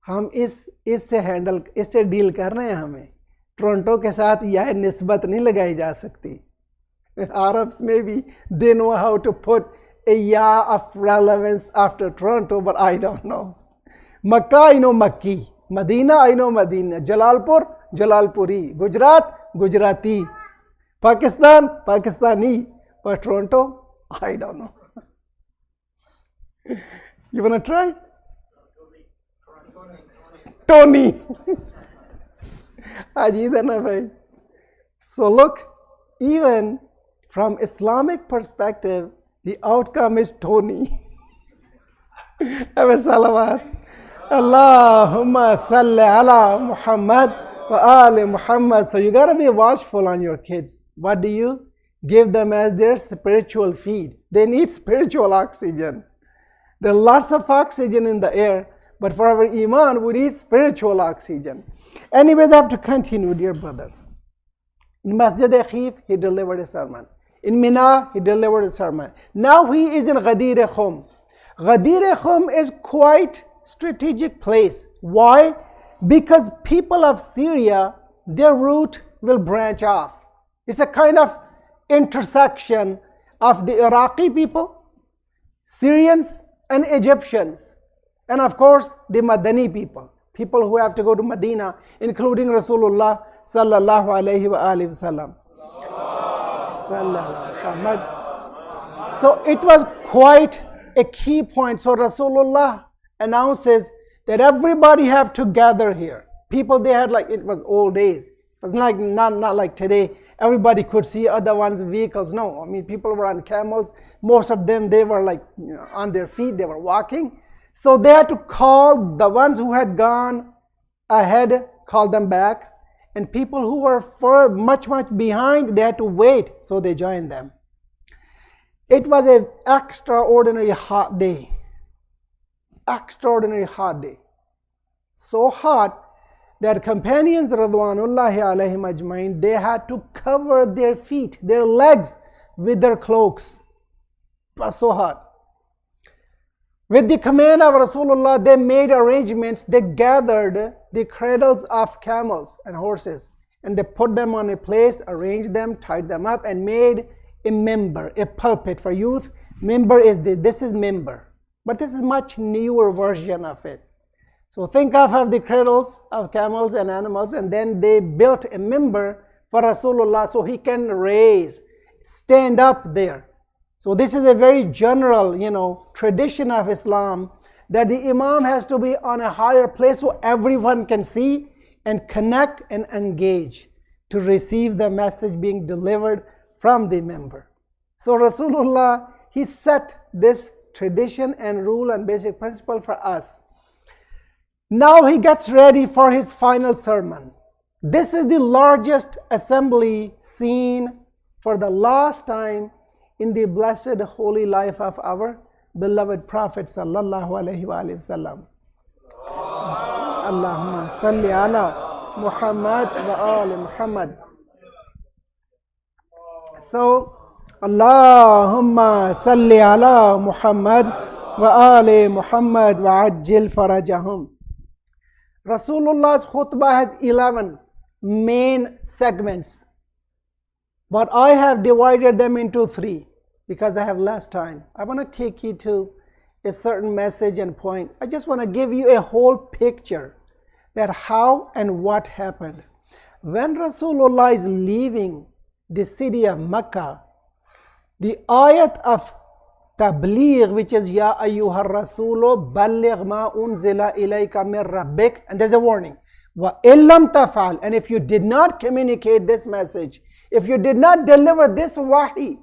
हम इससे deal कर रहे हैं. हमें Toronto के साथ यह निस्बत नहीं लगाई जा सकती. Arabs maybe they know how to put a ya of relevance after Toronto, but I don't know. Makkah, I know Makki. Medina, I know Medina. Jalalpur, Jalalpuri. Gujarat, Gujarati. Pakistan, Pakistani. But Toronto, I don't know. You want to try? Tony. So look, even from Islamic perspective, the outcome is Tony. Have a salawat. Allahumma salli ala Muhammad wa ali Muhammad. So you got to be watchful on your kids. What do you give them as their spiritual feed? They need spiritual oxygen. There are lots of oxygen in the air, but for our iman, we need spiritual oxygen. Anyways, I have to continue, dear brothers. In Masjid Khif, he delivered a sermon. In Mina, he delivered a sermon. Now he is in Ghadir Khum. Ghadir Khum is quite strategic place. Why? Because people of Syria, their route will branch off. It's a kind of intersection of the Iraqi people, Syrians and Egyptians, and of course the Madani people, people who have to go to Medina, including Rasulullah sallallahu alayhi wa alihi wasallam. So it was quite a key point. So Rasulullah announces that everybody have to gather here. People, they had, like, it was old days. It was like not like today. Everybody could see other one's vehicles. No, I mean, people were on camels. Most of them, they were like, on their feet, they were walking. So they had to call the ones who had gone ahead, call them back. And people who were much behind, they had to wait. So they joined them. It was an extraordinary hot day. Extraordinary hot day. So hot that companions Radwanullahi alayhim ajmain, they had to cover their feet, their legs with their cloaks. It was so hot. With the command of Rasulullah, they made arrangements. They gathered the cradles of camels and horses, and they put them on a place, arranged them, tied them up, and made a member, a pulpit for youth. Member is this is member, but this is much newer version of it. So think of the cradles of camels and animals, and then they built a member for Rasulullah so he can stand up there. So this is a very general, tradition of Islam, that the Imam has to be on a higher place so everyone can see and connect and engage to receive the message being delivered from the member. So Rasulullah, he set this tradition and rule and basic principle for us. Now he gets ready for his final sermon. This is the largest assembly seen for the last time in the blessed holy life of our beloved Prophet sallallahu alaihi wasallam. Allahumma salli ala Muhammad wa ali Muhammad. So, Allahumma salli ala Muhammad wa ali Muhammad wa ajjil farajahum. Rasulullah's khutbah has 11 main segments, but I have divided them into 3 because I have less time. I want to take you to a certain message and point. I just want to give you a whole picture that how and what happened. When Rasulullah is leaving the city of Mecca, the ayat of Tabligh, which is Ya ayyuhar rasulu balligh ma unzila ilayka min rabbik, and there's a warning. Wa illam taf'al, and if you did not communicate this message, if you did not deliver this wahi,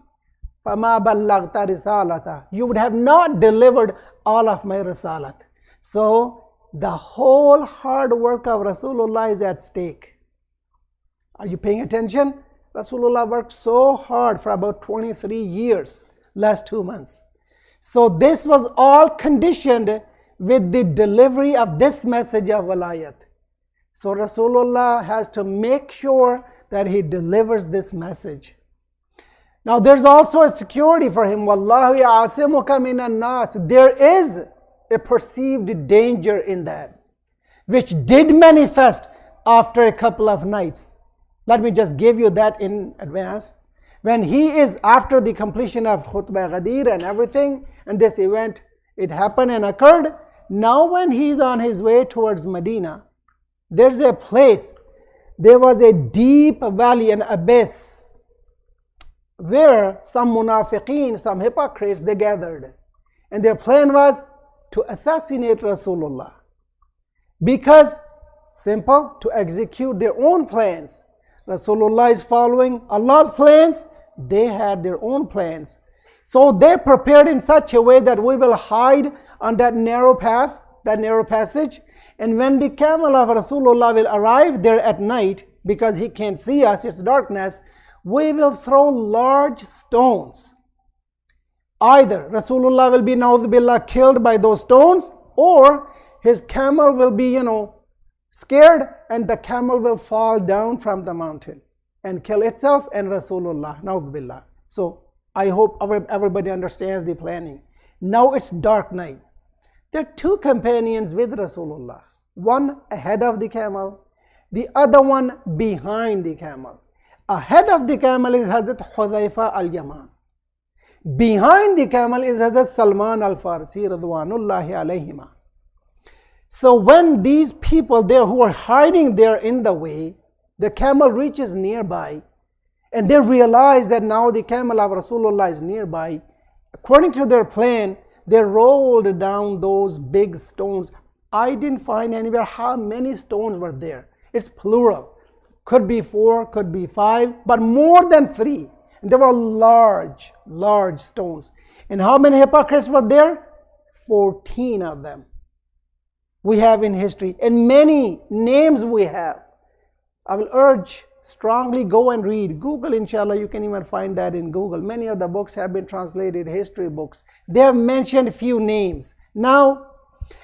fama ballaghta risalata, you would have not delivered all of my risalat. So the whole hard work of Rasulullah is at stake. Are you paying attention? Rasulullah worked so hard for about 23 years, last 2 months. So this was all conditioned with the delivery of this message of walayat. So Rasulullah has to make sure that he delivers this message. Now there's also a security for him. Wallahu ya'asimuka minan nas. There is a perceived danger in that, which did manifest after a couple of nights. Let me just give you that in advance. When he is after the completion of Khutbah al-Ghadir and everything, and this event, it happened and occurred. Now when he's on his way towards Medina, there's a place, there was a deep valley, an abyss, where some munafiqeen, some hypocrites, they gathered. And their plan was to assassinate Rasulullah. Because, simple, to execute their own plans. Rasulullah is following Allah's plans, they had their own plans. So they prepared in such a way that we will hide on that narrow path, that narrow passage. And when the camel of Rasulullah will arrive there at night, because he can't see us, it's darkness, we will throw large stones. Either Rasulullah will be, na'udhu killed by those stones, or his camel will be, scared, and the camel will fall down from the mountain and kill itself and Rasulullah, na'udhu. So I hope everybody understands the planning. Now it's dark night. There are two companions with Rasulullah. One ahead of the camel, the other one behind the camel. Ahead of the camel is Hazrat Hudhaifa al-Yaman. Behind the camel is Hazrat Salman al-Farsi radwanullahi alayhima. So when these people there who are hiding there in the way, the camel reaches nearby, and they realize that now the camel of Rasulullah is nearby. According to their plan, they rolled down those big stones. I didn't find anywhere how many stones were there. It's plural. Could be 4, could be 5, but more than 3. And there were large, large stones. And how many hypocrites were there? 14 of them. We have in history, and many names we have. I will urge strongly go and read. Google, inshallah, you can even find that in Google. Many of the books have been translated, history books. They have mentioned few names. Now,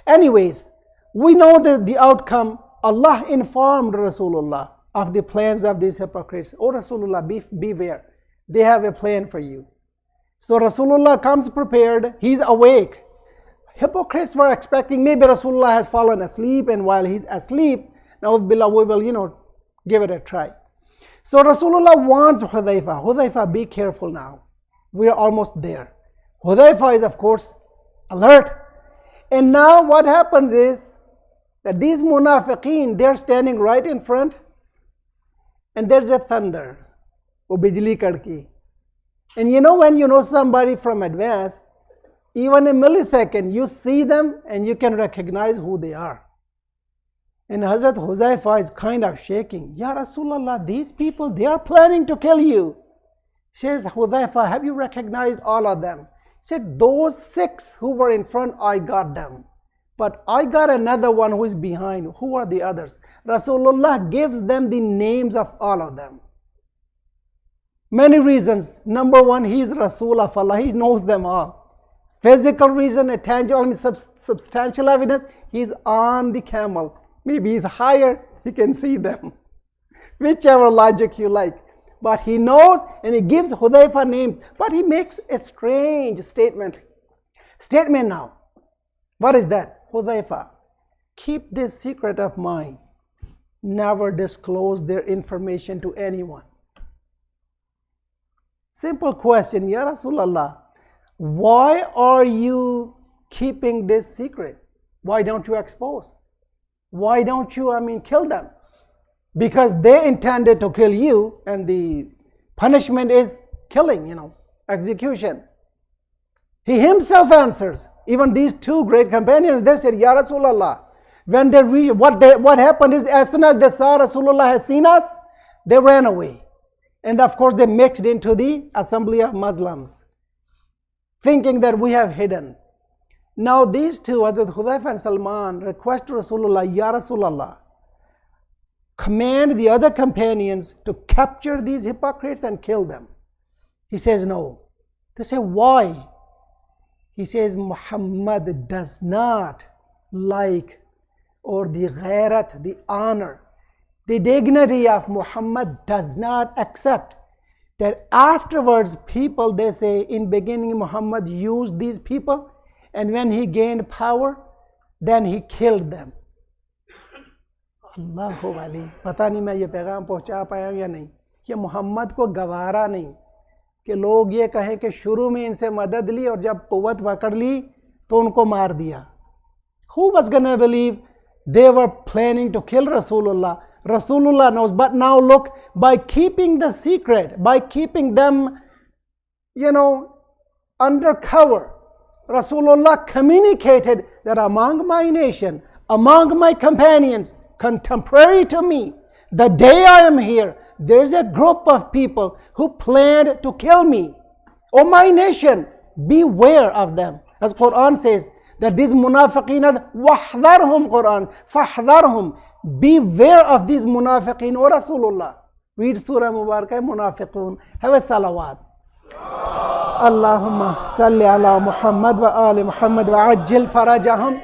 anyways, we know that the outcome. Allah informed Rasulullah of the plans of these hypocrites. Oh Rasulullah, beware. They have a plan for you. So Rasulullah comes prepared. He's awake. Hypocrites were expecting maybe Rasulullah has fallen asleep, and while he's asleep, now we will, give it a try. So Rasulullah warns Hudhaifa, Hudhaifa, be careful now. We are almost there. Hudhaifa is, of course, alert. And now what happens is that these munafiqeen, they're standing right in front, and there's a thunder. Wo bijli kadki. And when you know somebody from advance, even a millisecond, you see them and you can recognize who they are. And Hazrat Huzaifa is kind of shaking. Ya Rasulullah, these people, they are planning to kill you. She says, Huzaifa, have you recognized all of them? He said, those 6 who were in front, I got them. But I got another one who is behind. Who are the others? Rasulullah gives them the names of all of them. Many reasons. Number 1, he is Rasul of Allah. He knows them all. Physical reason, a tangible, substantial evidence, he is on the camel. Maybe he's higher, he can see them. Whichever logic you like. But he knows, and he gives Hudhaifa names. But he makes a strange statement. Statement now. What is that? Hudhaifa, keep this secret of mine. Never disclose their information to anyone. Simple question, Ya Rasulullah. Why are you keeping this secret? Why don't you expose? Why don't you, kill them? Because they intended to kill you, and the punishment is killing, execution. He himself answers. Even these 2 great companions, they said, Ya Rasulullah, when they what happened is, as soon as they saw Rasulullah has seen us, they ran away. And of course they mixed into the assembly of Muslims, thinking that we have hidden. Now these 2, Hazrat Hudhaifa and Salman, request Rasulullah, Ya Rasulullah, command the other companions to capture these hypocrites and kill them. He says no. They say, why? He says, Muhammad does not like, or the ghairat, the honor, the dignity of Muhammad does not accept that afterwards people, they say, in beginning Muhammad used these people, and when he gained power, then he killed them. Allahu Ali, पता नहीं मैं ये पैगाम पहुंचा पाया या नहीं, कि मोहम्मद को गवारा नहीं कि लोग ये कहें कि शुरू में इनसे मदद ली और जब कुव्वत पकड़ ली तो उनको मार दिया. Who was gonna believe? They were planning to kill Rasulullah. Rasulullah knows, but now look, by keeping the secret, by keeping them, undercover, Rasulullah communicated that among my nation, among my companions, contemporary to me, the day I am here, there is a group of people who planned to kill me. O my nation, beware of them. As Quran says, that these munafiqeen are wahdharhum, Quran, fahdharhum. Beware of these munafiqeen, O Rasulullah. Read Surah Mubarakah, Munafiqun. Have a salawat. Allahumma salli ala Muhammad wa ali Muhammad wa ajil farajahum.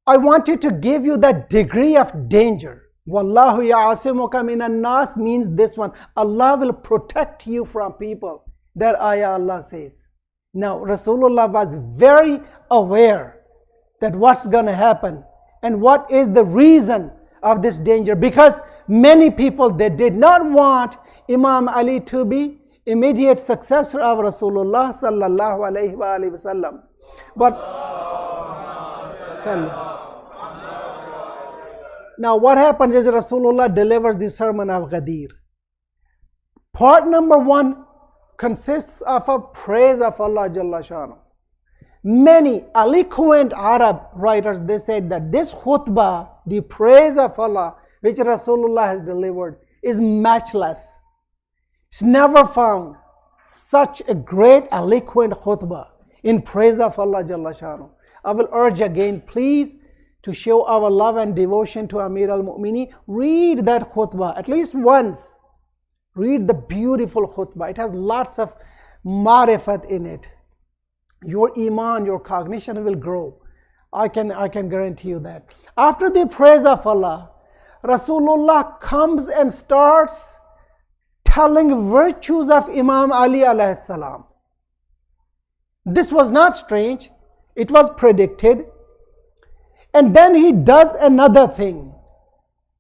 I wanted to give you that degree of danger. Wallahu ya'asimuka minan nas means this one. Allah will protect you from people. That ayah Allah says. Now Rasulullah was very aware that what's going to happen and what is the reason of this danger. Because many people, they did not want Imam Ali to be immediate successor of Rasulullah sallallahu alaihi wasallam. But now what happens is Rasulullah delivers the sermon of Ghadir. Part number 1 consists of a praise of Allah Jalla Shanu. Many eloquent Arab writers, they said that this khutbah, the praise of Allah which Rasulullah has delivered, is matchless. It's never found such a great eloquent khutbah in praise of Allah Jalla Shanu. I will urge again, please, to show our love and devotion to Amir al-Mu'mineen, read that khutbah at least once. Read the beautiful khutbah. It has lots of marifat in it. Your iman, your cognition will grow. I can guarantee you that. After the praise of Allah, Rasulullah comes and starts telling virtues of Imam Ali alayhi salam. This was not strange. It was predicted. And then he does another thing.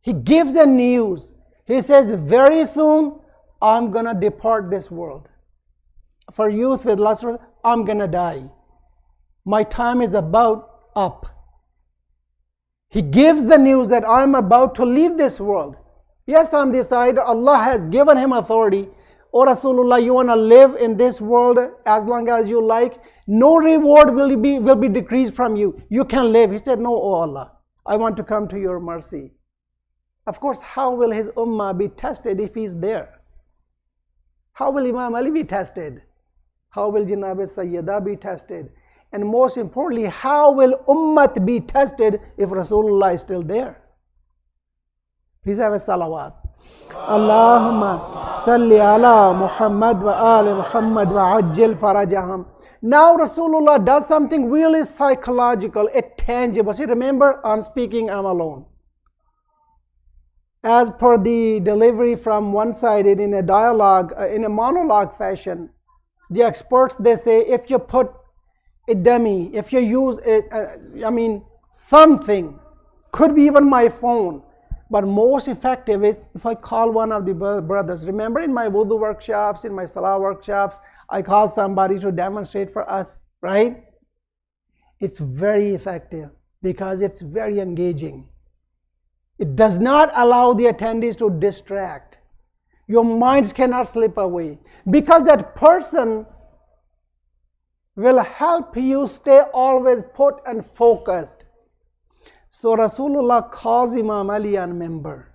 He gives a news. He says, very soon, I'm going to depart this world. For youth with lots of, I'm going to die. My time is about up. He gives the news that I'm about to leave this world. Yes, on this side, Allah has given him authority. Oh Rasulullah, you want to live in this world as long as you like. No reward will be decreased from you. You can live. He said, no, oh Allah, I want to come to your mercy. Of course, how will his ummah be tested if he's there? How will Imam Ali be tested? How will Janab Sayyidah be tested? And most importantly, how will Ummat be tested if Rasulullah is still there? Please have a salawat. Allahumma salli ala Muhammad wa ali Muhammad wa ajjil farajahum. Now Rasulullah does something really psychological, tangible. See, remember, I'm speaking, I'm alone. As per the delivery from one-sided in a dialogue, in a monologue fashion, the experts, they say, if you put a dummy, if you use something, could be even my phone, but most effective is if I call one of the brothers. Remember in my wudu workshops, in my salah workshops, I call somebody to demonstrate for us, right? It's very effective because it's very engaging. It does not allow the attendees to distract. Your minds cannot slip away because that person will help you stay always put and focused. So Rasulullah calls Imam Ali on member.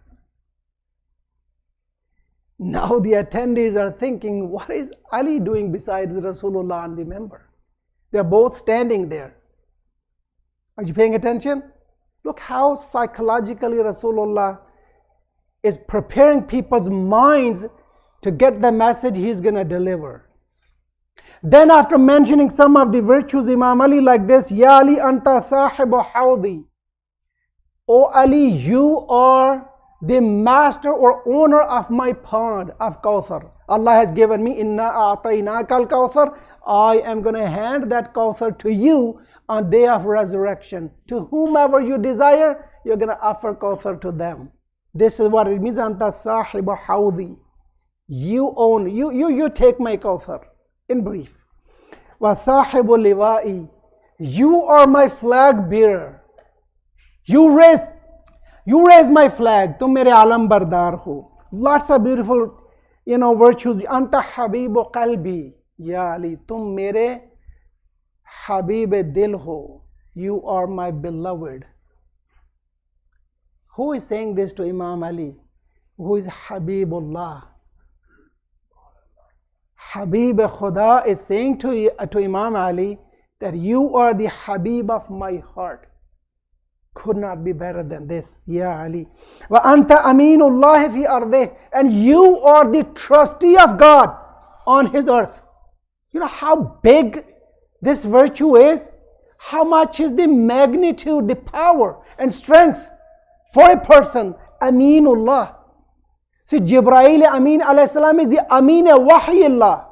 Now the attendees are thinking, what is Ali doing besides Rasulullah on the member? They're both standing there. Are you paying attention? Look how psychologically Rasulullah is preparing people's minds to get the message he's going to deliver. Then after mentioning some of the virtues, Imam Ali like this, Ya Ali anta sahibu hawdi. O Ali, you are the master or owner of my pond of Kawthar. Allah has given me, Inna a'tainaka al-Kawthar. I am going to hand that Kawthar to you on day of resurrection. To whomever you desire, you're going to offer Kawthar to them. This is what it means, Anta sahibu hawdi. You own, you take my Kawthar. In brief. Wa sahibu liwa'i. You are my flag bearer. You raise my flag. Tum mere alam bardar ho. Lots of beautiful, virtues. Anta habibu qalbi. Ya Ali, tum mere habib dil ho. You are my beloved. Who is saying this to Imam Ali? Who is Habibullah? Habib Khuda is saying to Imam Ali that you are the Habib of my heart. Could not be better than this. Ya Ali. Wa anta aminullah fi ardeh. And you are the trustee of God on his earth. You know how big this virtue is? How much is the magnitude, the power and strength for a person? Aminullah. See, Jibreel Amin alayhi salam is the Amin Wahyillah.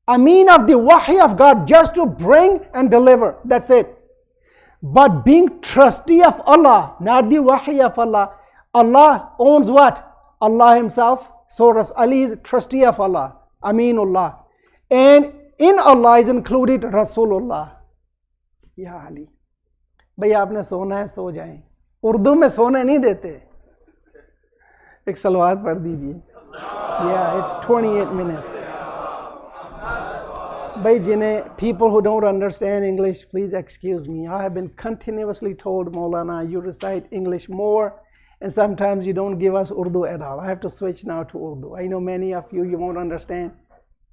Amin of the Wahy of God, just to bring and deliver. That's it. but being trustee of Allah, not the wahi of Allah. Allah owns what? Allah himself. So Ali is trustee of Allah, Aminullah. And in Allah is included Rasulullah. Ya Ali, bhai aapne sona hai, so jaएं. Urdu mein sone nahi dete. Ek salawat padh dijiye. Yeah, it's 28 minutes. Bhai jinhe, people who don't understand English, please excuse me. I have been continuously told, Maulana, you recite English more, and sometimes you don't give us Urdu at all. I have to switch now to Urdu. I know many of you won't understand,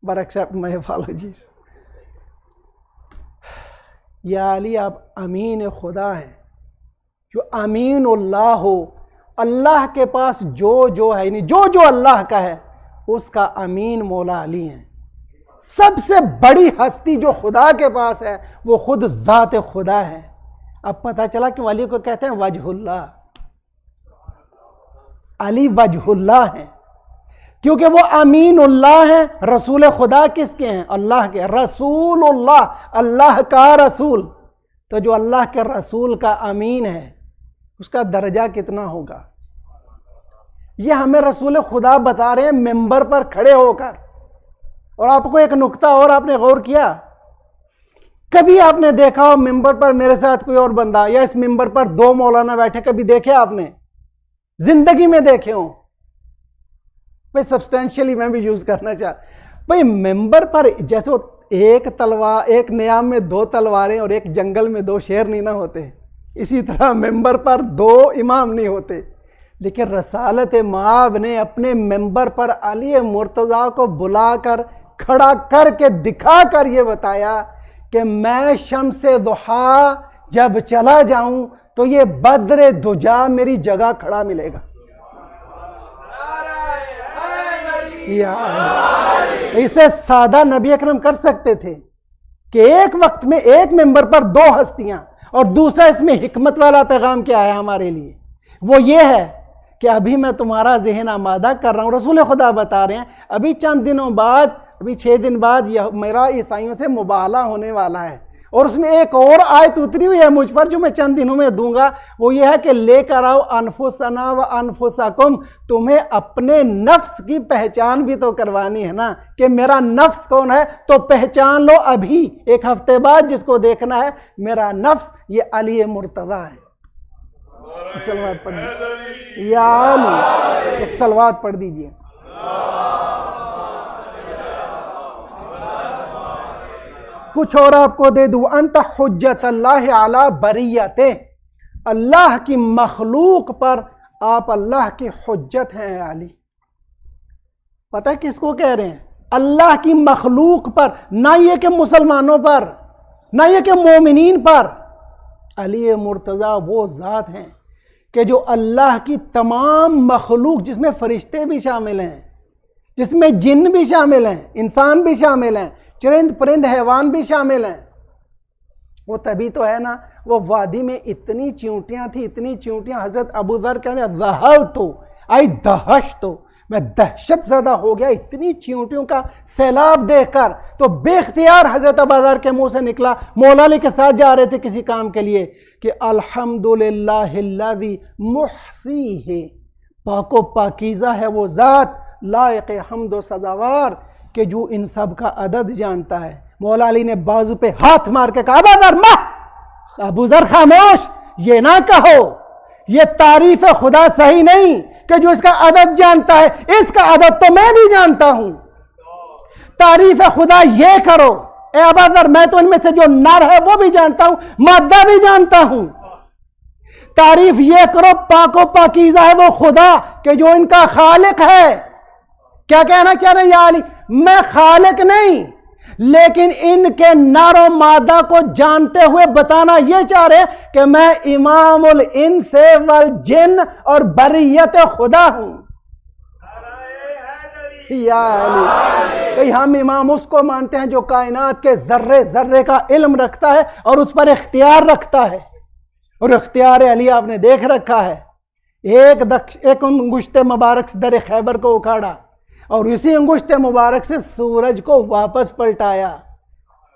but accept my apologies. Ya Ali, aap Ameen Khuda hain. Jo Ameenullah ho, Allah ke paas jo hai nahi, jo Allah ka hai, uska Ameen Maula Ali hai. सबसे बड़ी हस्ती जो खुदा के पास है वो खुद ज़ात खुदा है. अब पता चला क्यों अली को कहते हैं वजहुल्लाह. अली वजहुल्लाह है क्योंकि वो अमीनुल्लाह है. रसूल खुदा किसके हैं? अल्लाह के. रसूलुल्लाह, अल्लाह का रसूल. तो जो अल्लाह के रसूल का अमीन है उसका दर्जा कितना होगा? ये हमें रसूल खुदा बता रहे हैं मिंबर पर खड़े होकर. और आपको एक नुक्ता और आपने गौर किया, कभी आपने देखा हो मिंबर पर मेरे साथ कोई और बंदा, या इस मिंबर पर दो मौलाना बैठे, कभी देखे आपने? जिंदगी में देखे हो? भाई सब्सटेंशियली मैं भी यूज करना चाह, भाई मिंबर पर जैसे एक तलवार, एक नियाम में दो तलवारें और एक जंगल में दो शेर नहीं ना होते, इसी तरह मिंबर पर दो इमाम नहीं होते. लेकिन रसालत माब ने अपने मिंबर पर अली मुर्तज़ा को बुलाकर खड़ा करके दिखा कर ये बताया कि मैं शम्स-ए दुहा जब चला जाऊं तो ये बद्र दुजा मेरी जगह खड़ा मिलेगा. इसे सादा नबी अकरम कर सकते थे कि एक वक्त में एक मिंबर पर दो हस्तियां, और दूसरा इसमें हिकमत वाला पैगाम क्या है हमारे लिए, वो ये है कि अभी मैं तुम्हारा ज़हन आमादा कर रहा हूँ. रसूल खुदा बता रहे हैं अभी चंद दिनों बाद, अभी 6 दिन बाद यह मेरा ईसाइयों से मुबाहला होने वाला है, और उसमें एक और आयत उतरी हुई है मुझ पर जो मैं चंद दिनों में दूंगा. वो ये है कि लेकर आओ अनफुसना व अनफुसकुम, तुम्हें अपने नफ्स की पहचान भी तो करवानी है ना कि मेरा नफ्स कौन है. तो पहचान लो अभी, एक हफ्ते बाद जिसको देखना है मेरा नफ्स ये अली मुर्तज़ा है. एक सलवात पढ़ दीजिए या अली, एक सलवात पढ़ दीजिए. कुछ और आपको दे दूं, अंत हुज्जत अल्लाह अला बरियते, अल्लाह की मखलूक पर आप अल्लाह की हुज्जत हैं अली. पता है किसको कह रहे हैं? अल्लाह की मखलूक पर, ना ये कि मुसलमानों पर, ना ये कि मोमिनीन पर. अली मुर्तज़ा वो ज़ात हैं कि जो अल्लाह की तमाम मखलूक, जिसमें फरिश्ते भी शामिल हैं, जिसमें जिन भी शामिल हैं, इंसान भी शामिल हैं, चरिंद परिंद हैवान भी शामिल हैं. वो तभी तो है ना, वो वादी में इतनी चींटियां थी, इतनी चींटियां. हजरत अबू ज़र कहने दहल तो आई दहश, तो मैं दहशत ज़दा हो गया इतनी चींटियों का सैलाब देखकर. तो बेख्तियार हजरत अबू ज़र के मुंह से निकला, मौला अली के साथ जा रहे थे किसी काम के लिए, कि अल्हम्दुलिल्लाहिल्लज़ी मुहसी है, पाको पाकीज़ा है वो ज़ात, लायक हम्द व सज़ावार, कि जो इन सब का अदद जानता है. मौला अली ने बाजू पे हाथ मार के कहा, अबू ज़र खामोश, ये ना कहो, ये तारीफ खुदा सही नहीं कि जो इसका अदद जानता है, इसका अदद तो मैं भी जानता हूं. तारीफ खुदा ये करो, ए अबू ज़र मैं तो इनमें से जो नर है वो भी जानता हूं, मादा भी जानता हूं. तारीफ ये करो, पाको पाकीज़ा है वो खुदा कि जो इनका खालिक है. क्या कहना चाह रहे हैं या अली? मैं खालिक नहीं, लेकिन इनके नर और मादा को जानते हुए बताना ये चाह रहे हैं कि मैं इमामुल इंस वल जिन और बरियत खुदा हूं. या अली, भाई हम इमाम उसको मानते हैं जो कायनात के जर्रे जर्रे का इल्म रखता है और उस पर इख्तियार रखता है. और इख्तियार अली आपने देख रखा है. एक अंगुश्ते मुबारक से दर खैबर को उखाड़ा और इसी अंगुश्ते मुबारक से सूरज को वापस पलटाया.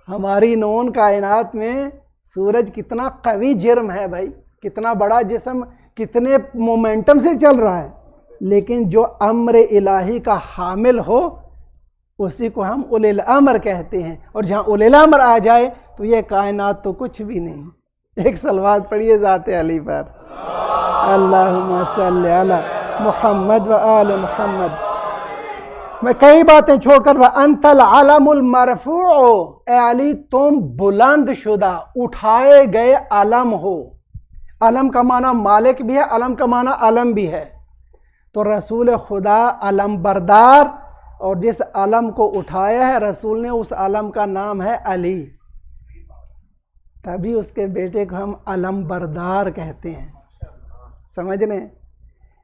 हमारी नौन कायनात में سورج کتنا قوی جرم ہے بھائی، کتنا بڑا جسم، کتنے مومنٹم سے چل رہا ہے، لیکن جو امر الہی کا حامل ہو اسی کو ہم اولی الامر کہتے ہیں، اور جہاں اولی الامر آ جائے تو یہ کائنات تو کچھ بھی نہیں۔ ایک صلوات پڑھیے ذات علی پر، اللہم صلی علی محمد و آل محمد۔ میں کئی باتیں چھوڑ کر وَأَنْتَ الْعَلَمُ الْمَرْفُوعُ، اے علی تم بلند شدہ اٹھائے گئے علم ہو۔ علم کا معنی مالک بھی ہے، علم کا معنی علم بھی ہے، تو رسول خدا علم بردار، اور جس علم کو اٹھایا ہے رسول نے اس علم کا نام ہے علی، تبھی اس کے بیٹے کو ہم علم بردار کہتے ہیں، سمجھ رہے ہیں؟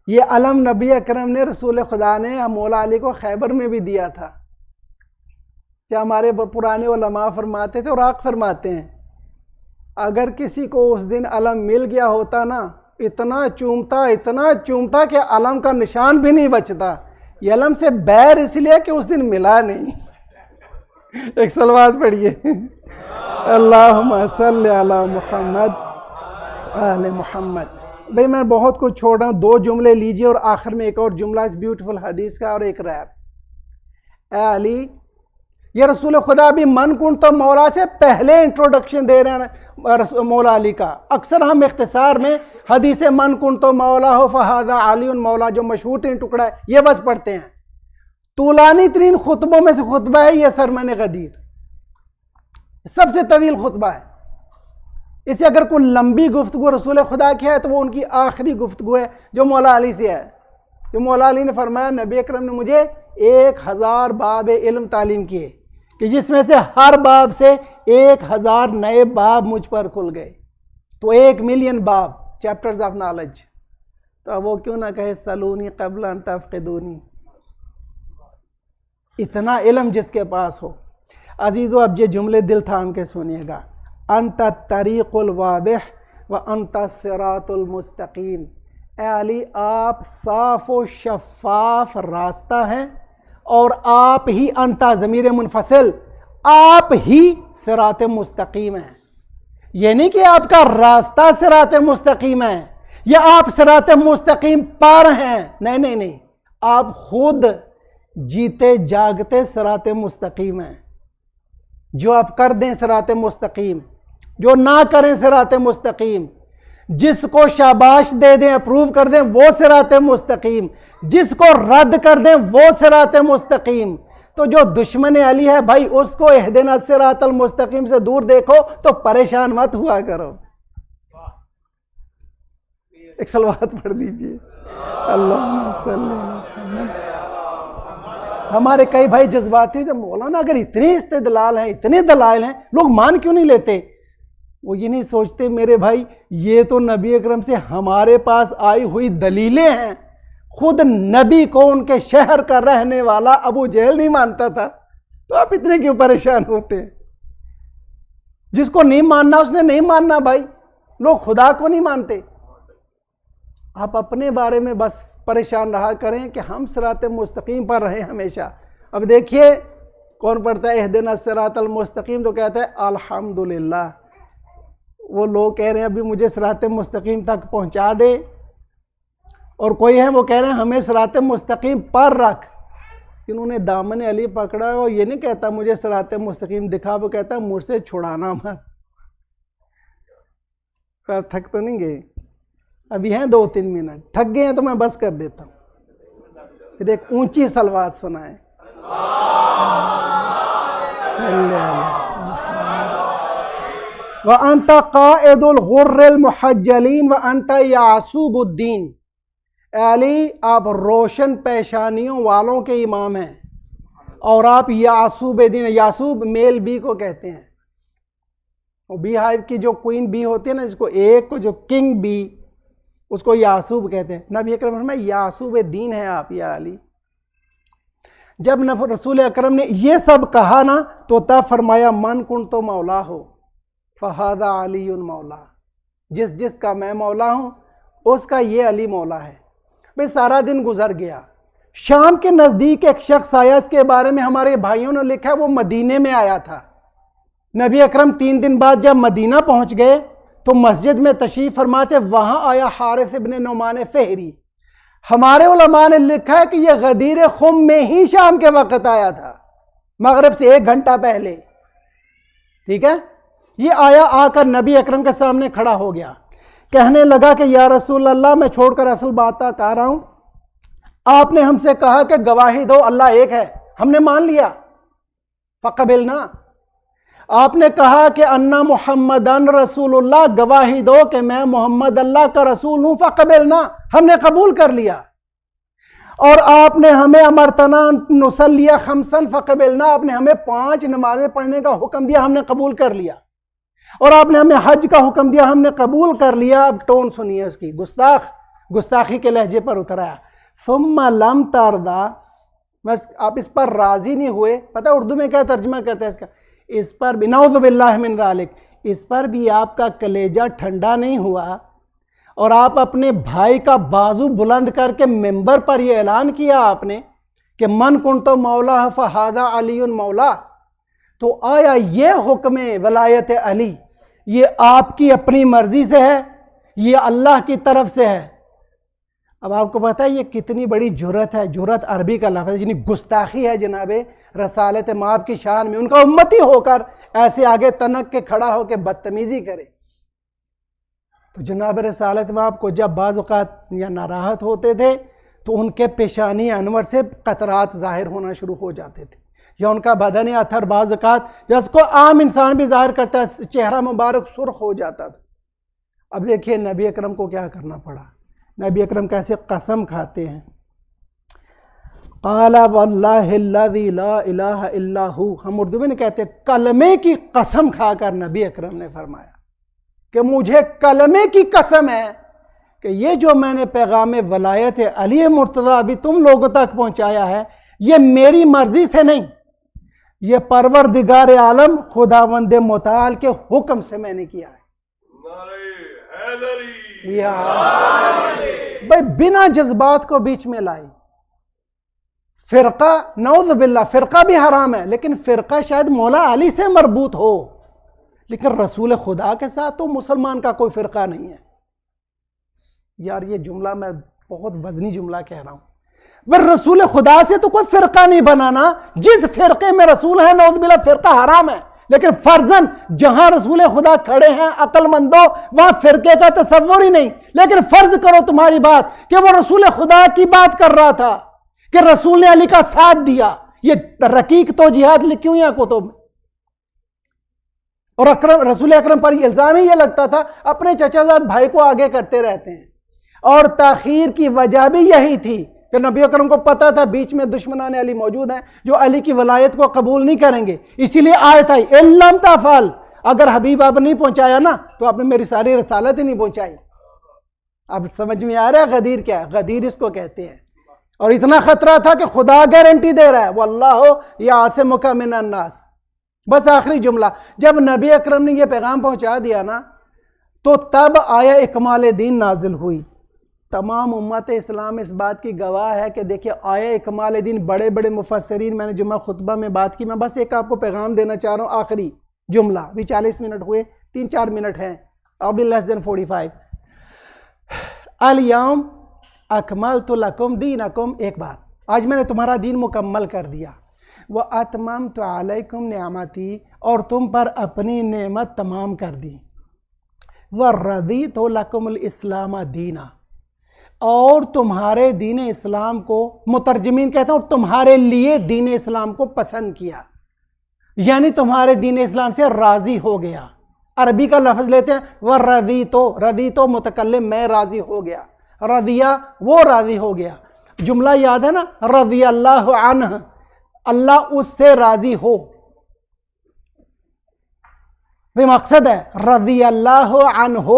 یہ علم نبی اکرم نے، رسول خدا نے مولا علی کو خیبر میں بھی دیا تھا۔ کیا ہمارے پرانے علماء فرماتے تھے اور آج فرماتے ہیں، اگر کسی کو اس دن علم مل گیا ہوتا نا، اتنا چومتا کہ علم کا نشان بھی نہیں بچتا۔ یہ علم سے بیر اس لیے کہ اس دن ملا نہیں۔ ایک صلوات پڑھیے، اللہم صلی علی محمد آل محمد۔ بھئی میں بہت کچھ چھوڑ رہا ہوں، 2 جملے لیجئے اور آخر میں ایک اور جملہ اس بیوٹیفل حدیث کا اور ایک ریپ۔ اے علی، یہ رسول خدا بھی من کن تو مولا سے پہلے انٹروڈکشن دے رہے ہیں مولا علی کا۔ اکثر ہم اختصار میں حدیث من کن تو مولا ہو فہذا علی مولا، جو مشہور ترین ٹکڑا ہے، یہ بس پڑھتے ہیں۔ طولانی ترین خطبوں میں سے خطبہ ہے یہ سرمن غدیر، سب سے طویل خطبہ ہے۔ اس سے اگر کوئی لمبی گفتگو رسول خدا کی ہے تو وہ ان کی آخری گفتگو ہے جو مولا علی سے ہے، جو مولا علی نے فرمایا نبی اکرم نے مجھے 1000 باب علم تعلیم کیے، کہ جس میں سے ہر باب سے 1000 نئے باب مجھ پر کھل گئے، تو 1 ملین باب، چیپٹرز آف نالج۔ تو وہ کیوں نہ کہے سلونی قبل ان تفقدونی، اتنا علم جس کے پاس ہو۔ عزیزو اب یہ جملے دل تھام کے سنیے گا، انت الطریق الواضح وانت الصراط المستقیم، اے علی آپ صاف و شفاف راستہ ہیں، اور آپ ہی انت ضمیر منفصل، آپ ہی صراط مستقیم ہیں۔ یہ نہیں کہ آپ کا راستہ صراط مستقیم ہے یا آپ صراط مستقیم پر ہیں، نہیں، آپ خود جیتے جاگتے صراط مستقیم ہیں۔ جو آپ کر دیں صراط مستقیم، جو نہ کریں صراط مستقیم، جس کو شاباش دے دیں، اپروو کر دیں وہ صراط مستقیم، جس کو رد کر دیں وہ صراط مستقیم۔ تو جو دشمن علی ہے بھائی اس کو اہدنا الصراط المستقیم سے دور دیکھو تو پریشان مت ہوا کرو۔ ایک صلوات پڑھ دیجئے، اللہم صلی اللہ علیہ وسلم۔ ہمارے کئی بھائی جذباتی جب مولانا اگر اتنے استدلال ہیں، اتنے دلائل ہیں، لوگ مان کیوں نہیں لیتے؟ وہ یہ نہیں سوچتے میرے بھائی یہ تو نبی اکرم سے ہمارے پاس آئی ہوئی دلیلیں ہیں، خود نبی کو ان کے شہر کا رہنے والا ابو جہل نہیں مانتا تھا، تو آپ اتنے کیوں پریشان ہوتے ہیں؟ جس کو نہیں ماننا اس نے نہیں ماننا بھائی، لوگ خدا کو نہیں مانتے۔ آپ اپنے بارے میں بس پریشان رہا کریں کہ ہم صراط مستقیم پر رہیں ہمیشہ۔ اب دیکھیے کون پڑھتا ہے اہدنا الصراط المستقیم تو کہتا ہے الحمدللہ۔ وہ لوگ کہہ رہے ہیں ابھی مجھے صراط مستقیم تک پہنچا دے، اور کوئی ہے وہ کہہ رہے ہیں ہمیں صراط مستقیم پر رکھ۔ انہوں نے دامن علی پکڑا ہے، وہ یہ نہیں کہتا مجھے صراط مستقیم دکھا، وہ کہتا ہے مجھ سے چھڑانا مت۔ تھک تو نہیں گئے؟ ابھی ہیں 2-3 منٹ، تھک گئے ہیں تو میں بس کر دیتا ہوں، پھر ایک اونچی صلوات سنائیں۔ وَأَنْتَ قَائِدُ الْغُرِّ الْمُحَجَّلِينَ وَأَنْتَ يَعْصُوبُ الدِّينَ، اے علی آپ روشن پیشانیوں والوں کے امام ہیں، اور آپ یعصوب دین، یعصوب میل بی کو کہتے ہیں، اور بی ہائیو کی جو کوئین بی ہوتی ہے نا، جس کو ایک کو جو کنگ بی، اس کو یعصوب کہتے ہیں۔ نبی اکرم نے فرمایا یعصوب دین ہے آپ یا علی۔ جب رسول اکرم نے یہ سب کہا نا تو تب فرمایا من کنت مولا ہو فہذا علی مولا، جس کا میں مولا ہوں اس کا یہ علی مولا ہے۔ بھئی سارا دن گزر گیا، شام کے نزدیک ایک شخص آیا، اس کے بارے میں ہمارے بھائیوں نے لکھا وہ مدینے میں آیا تھا، نبی اکرم 3 دن بعد جب مدینہ پہنچ گئے تو مسجد میں تشریف فرماتے، وہاں آیا حارث ابن نعمان فہری. ہمارے علماء نے لکھا ہے کہ یہ غدیر خم میں ہی شام کے وقت آیا تھا، مغرب سے 1 گھنٹہ پہلے. ٹھیک ہے، یہ آیا، آ کر نبی اکرم کے سامنے کھڑا ہو گیا، کہنے لگا کہ یا رسول اللہ میں چھوڑ کر اصل بات کہہ رہا ہوں، آپ نے ہم سے کہا کہ گواہی دو اللہ ایک ہے، ہم نے مان لیا، فقبلنا. آپ نے کہا کہ انا محمدن رسول اللہ، گواہی دو کہ میں محمد اللہ کا رسول ہوں، فقبلنا، ہم نے قبول کر لیا. اور آپ نے ہمیں امرتنا نصلی خمسن فقبلنا، آپ نے ہمیں 5 نمازیں پڑھنے کا حکم دیا، ہم نے قبول کر لیا. اور آپ نے ہمیں حج کا حکم دیا، ہم نے قبول کر لیا. اب ٹون سنیے اس کی، گستاخی کے لہجے پر اترایا. ثم لم ترضا، بس آپ اس پر راضی نہیں ہوئے. پتہ اردو میں کیا ترجمہ کرتے ہیں اس کا؟ اس پر بھی نعوذ باللہ من ذالک، اس پر بھی آپ کا کلیجہ ٹھنڈا نہیں ہوا اور آپ اپنے بھائی کا بازو بلند کر کے ممبر پر یہ اعلان کیا آپ نے کہ من کنت مولا فہذا علی مولا. تو آیا یہ حکم ولایت علی یہ آپ کی اپنی مرضی سے ہے، یہ اللہ کی طرف سے ہے؟ اب آپ کو پتہ ہے یہ کتنی بڑی جرت ہے. جرت عربی کا لفظ ہے، یعنی گستاخی ہے جناب رسالت مآب کی شان میں. ان کا امتی ہو کر ایسے آگے تنک کے کھڑا ہو کے بدتمیزی کرے. تو جناب رسالت مآب کو جب بعض اوقات یا ناراحت ہوتے تھے تو ان کے پیشانی انور سے قطرات ظاہر ہونا شروع ہو جاتے تھے، یا ان کا بدن اثر بعض اوقات جس کو عام انسان بھی ظاہر کرتا ہے، چہرہ مبارک سرخ ہو جاتا تھا. اب دیکھیے نبی اکرم کو کیا کرنا پڑا. نبی اکرم کیسے قسم کھاتے ہیں. قال واللہ الذی لا الہ الا ہو، ہم اردو میں نہیں کہتے، کلمے کی قسم کھا کر نبی اکرم نے فرمایا کہ مجھے کلمے کی قسم ہے کہ یہ جو میں نے پیغام ولایت علی مرتضیٰ ابھی تم لوگوں تک پہنچایا ہے، یہ میری مرضی سے نہیں، یہ پروردگار عالم خداوند متعال کے حکم سے میں نے کیا ہے. بھائی بنا جذبات کو بیچ میں لائی. فرقہ نعوذ باللہ، فرقہ بھی حرام ہے، لیکن فرقہ شاید مولا علی سے مربوط ہو، لیکن رسول خدا کے ساتھ تو مسلمان کا کوئی فرقہ نہیں ہے. یار یہ جملہ میں بہت وزنی جملہ کہہ رہا ہوں. رسول خدا سے تو کوئی فرقہ نہیں بنانا. جس فرقے میں رسول ہے نعوذ باللہ فرقہ حرام ہے، لیکن فرضاً جہاں رسول خدا کھڑے ہیں عقل مندوں وہاں فرقے کا تصور ہی نہیں. لیکن فرض کرو تمہاری بات کہ وہ رسول خدا کی بات کر رہا تھا کہ رسول نے علی کا ساتھ دیا. یہ رقیق توجیہات لکھی ہوئی ہیں کتب میں. اور رسول اکرم پر الزام ہی یہ لگتا تھا اپنے چچا زاد بھائی کو آگے کرتے رہتے ہیں. اور تاخیر کی وجہ بھی یہی تھی کہ نبی اکرم کو پتا تھا بیچ میں دشمنان علی موجود ہیں جو علی کی ولایت کو قبول نہیں کریں گے. اسی لیے آیت آئی اِن لَمْ تَفْعَلْ، اگر حبیب آپ نہیں پہنچایا نا تو آپ نے میری ساری رسالت ہی نہیں پہنچائی. اب سمجھ میں آ رہا ہے غدیر کیا ہے؟ غدیر اس کو کہتے ہیں. اور اتنا خطرہ تھا کہ خدا گارنٹی دے رہا ہے وَاللَّهُ يَعْصِمُكَ مِنَ النَّاسِ. بس آخری جملہ، جب نبی اکرم نے یہ پیغام پہنچا دیا نا تو تب آیا اکمال دین نازل ہوئی. تمام امت اسلام اس بات کی گواہ ہے کہ دیکھیں آیا اکمال دین، بڑے بڑے مفسرین، میں نے جمعہ خطبہ میں بات کی. میں بس ایک آپ کو پیغام دینا چاہ رہا ہوں، آخری جملہ. بھی 40 منٹ ہوئے، 3-4 منٹ ہیں، ابھی لیس دین 45. الیوم اکملت لکم دینکم، ایک بات، آج میں نے تمہارا دین مکمل کر دیا. واتممت علیکم نعمتی، اور تم پر اپنی نعمت تمام کر دی. ورضیت لکم الاسلام دینا، اور تمہارے دین اسلام کو مترجمین کہتے ہیں اور تمہارے لیے دین اسلام کو پسند کیا، یعنی تمہارے دین اسلام سے راضی ہو گیا. عربی کا لفظ لیتے ہیں ورضیتو، رضیتو متکلم میں راضی ہو گیا، رضیہ وہ راضی ہو گیا. جملہ یاد ہے نا، رضی اللہ عنہ، اللہ اس سے راضی ہو. وہ مقصد ہے رضی اللہ عنہ،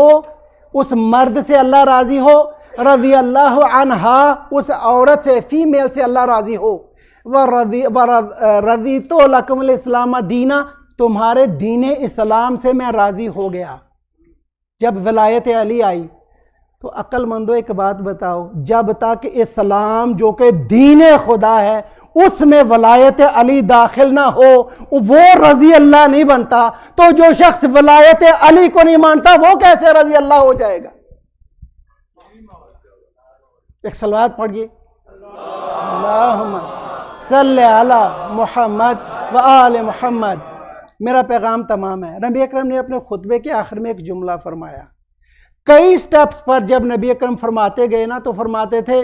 اس مرد سے اللہ راضی ہو، رضی اللہ عنہا، اس عورت سے، فیمیل سے اللہ راضی ہو. رضیت لکم الاسلام دینا، تمہارے دین اسلام سے میں راضی ہو گیا. جب ولایت علی آئی تو عقل مندو ایک بات بتاؤ، جب تک اسلام جو کہ دین خدا ہے اس میں ولایت علی داخل نہ ہو وہ رضی اللہ نہیں بنتا، تو جو شخص ولایت علی کو نہیں مانتا وہ کیسے رضی اللہ ہو جائے گا؟ ایک صلوات پڑھیے، اللہم صلی علی محمد و آل محمد۔ میرا پیغام تمام ہے۔ نبی اکرم نے اپنے خطبے کے آخر میں ایک جملہ فرمایا، کئی سٹیپس پر جب نبی اکرم فرماتے گئے نا تو فرماتے تھے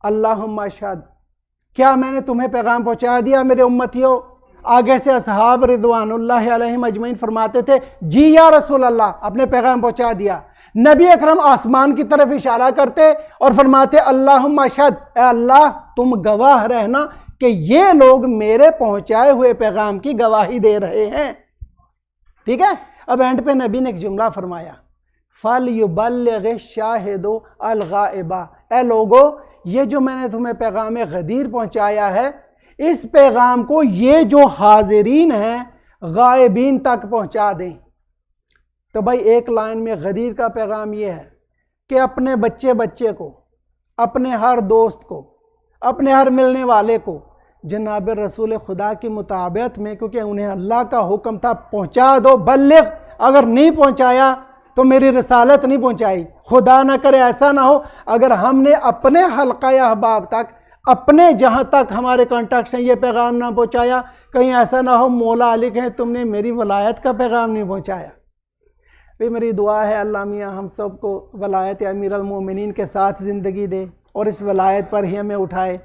اللہم اشہد، کیا میں نے تمہیں پیغام پہنچا دیا میرے امتیوں؟ آگے سے اصحاب رضوان اللہ علیہم اجمعین فرماتے تھے جی یا رسول اللہ، اپنے پیغام پہنچا دیا۔ نبی اکرم آسمان کی طرف اشارہ کرتے اور فرماتے اللہم اشہد، اے اللہ تم گواہ رہنا کہ یہ لوگ میرے پہنچائے ہوئے پیغام کی گواہی دے رہے ہیں۔ ٹھیک ہے، اب اینڈ پہ نبی نے ایک جملہ فرمایا فَلْيُبَلِّغِ الشَّاهِدُ الْغَائِبَ، اے لوگو یہ جو میں نے تمہیں پیغام غدیر پہنچایا ہے، اس پیغام کو یہ جو حاضرین ہیں غائبین تک پہنچا دیں۔ تو بھائی ایک لائن میں غدیر کا پیغام یہ ہے کہ اپنے بچے کو، اپنے ہر دوست کو، اپنے ہر ملنے والے کو جناب رسول خدا کی مطابعت میں، کیونکہ انہیں اللہ کا حکم تھا پہنچا دو، بلغ، اگر نہیں پہنچایا تو میری رسالت نہیں پہنچائی۔ خدا نہ کرے ایسا نہ ہو اگر ہم نے اپنے حلقہ احباب تک، اپنے جہاں تک ہمارے کانٹیکٹس ہیں، یہ پیغام نہ پہنچایا، کہیں ایسا نہ ہو مولا علی کہیں تم نے میری ولایت کا پیغام نہیں پہنچایا۔ بھی میری دعا ہے اللہ میاں ہم سب کو ولایت امیر المومنین کے ساتھ زندگی دے اور اس ولایت پر ہی ہمیں اٹھائے،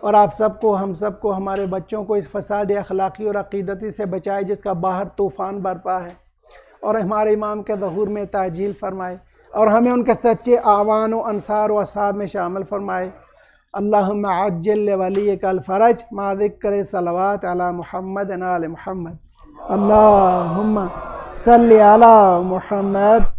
اور آپ سب کو، ہم سب کو، ہمارے بچوں کو اس فساد اخلاقی اور عقیدتی سے بچائے جس کا باہر طوفان برپا ہے، اور ہمارے امام کے ظہور میں تعجیل فرمائے، اور ہمیں ان کے سچے اعوان و انصار و اصحاب میں شامل فرمائے۔ اللہم عجل لولیک الفرج ما ذکر صلوات علی محمد و آل محمد۔ اللہم صلی علی محمد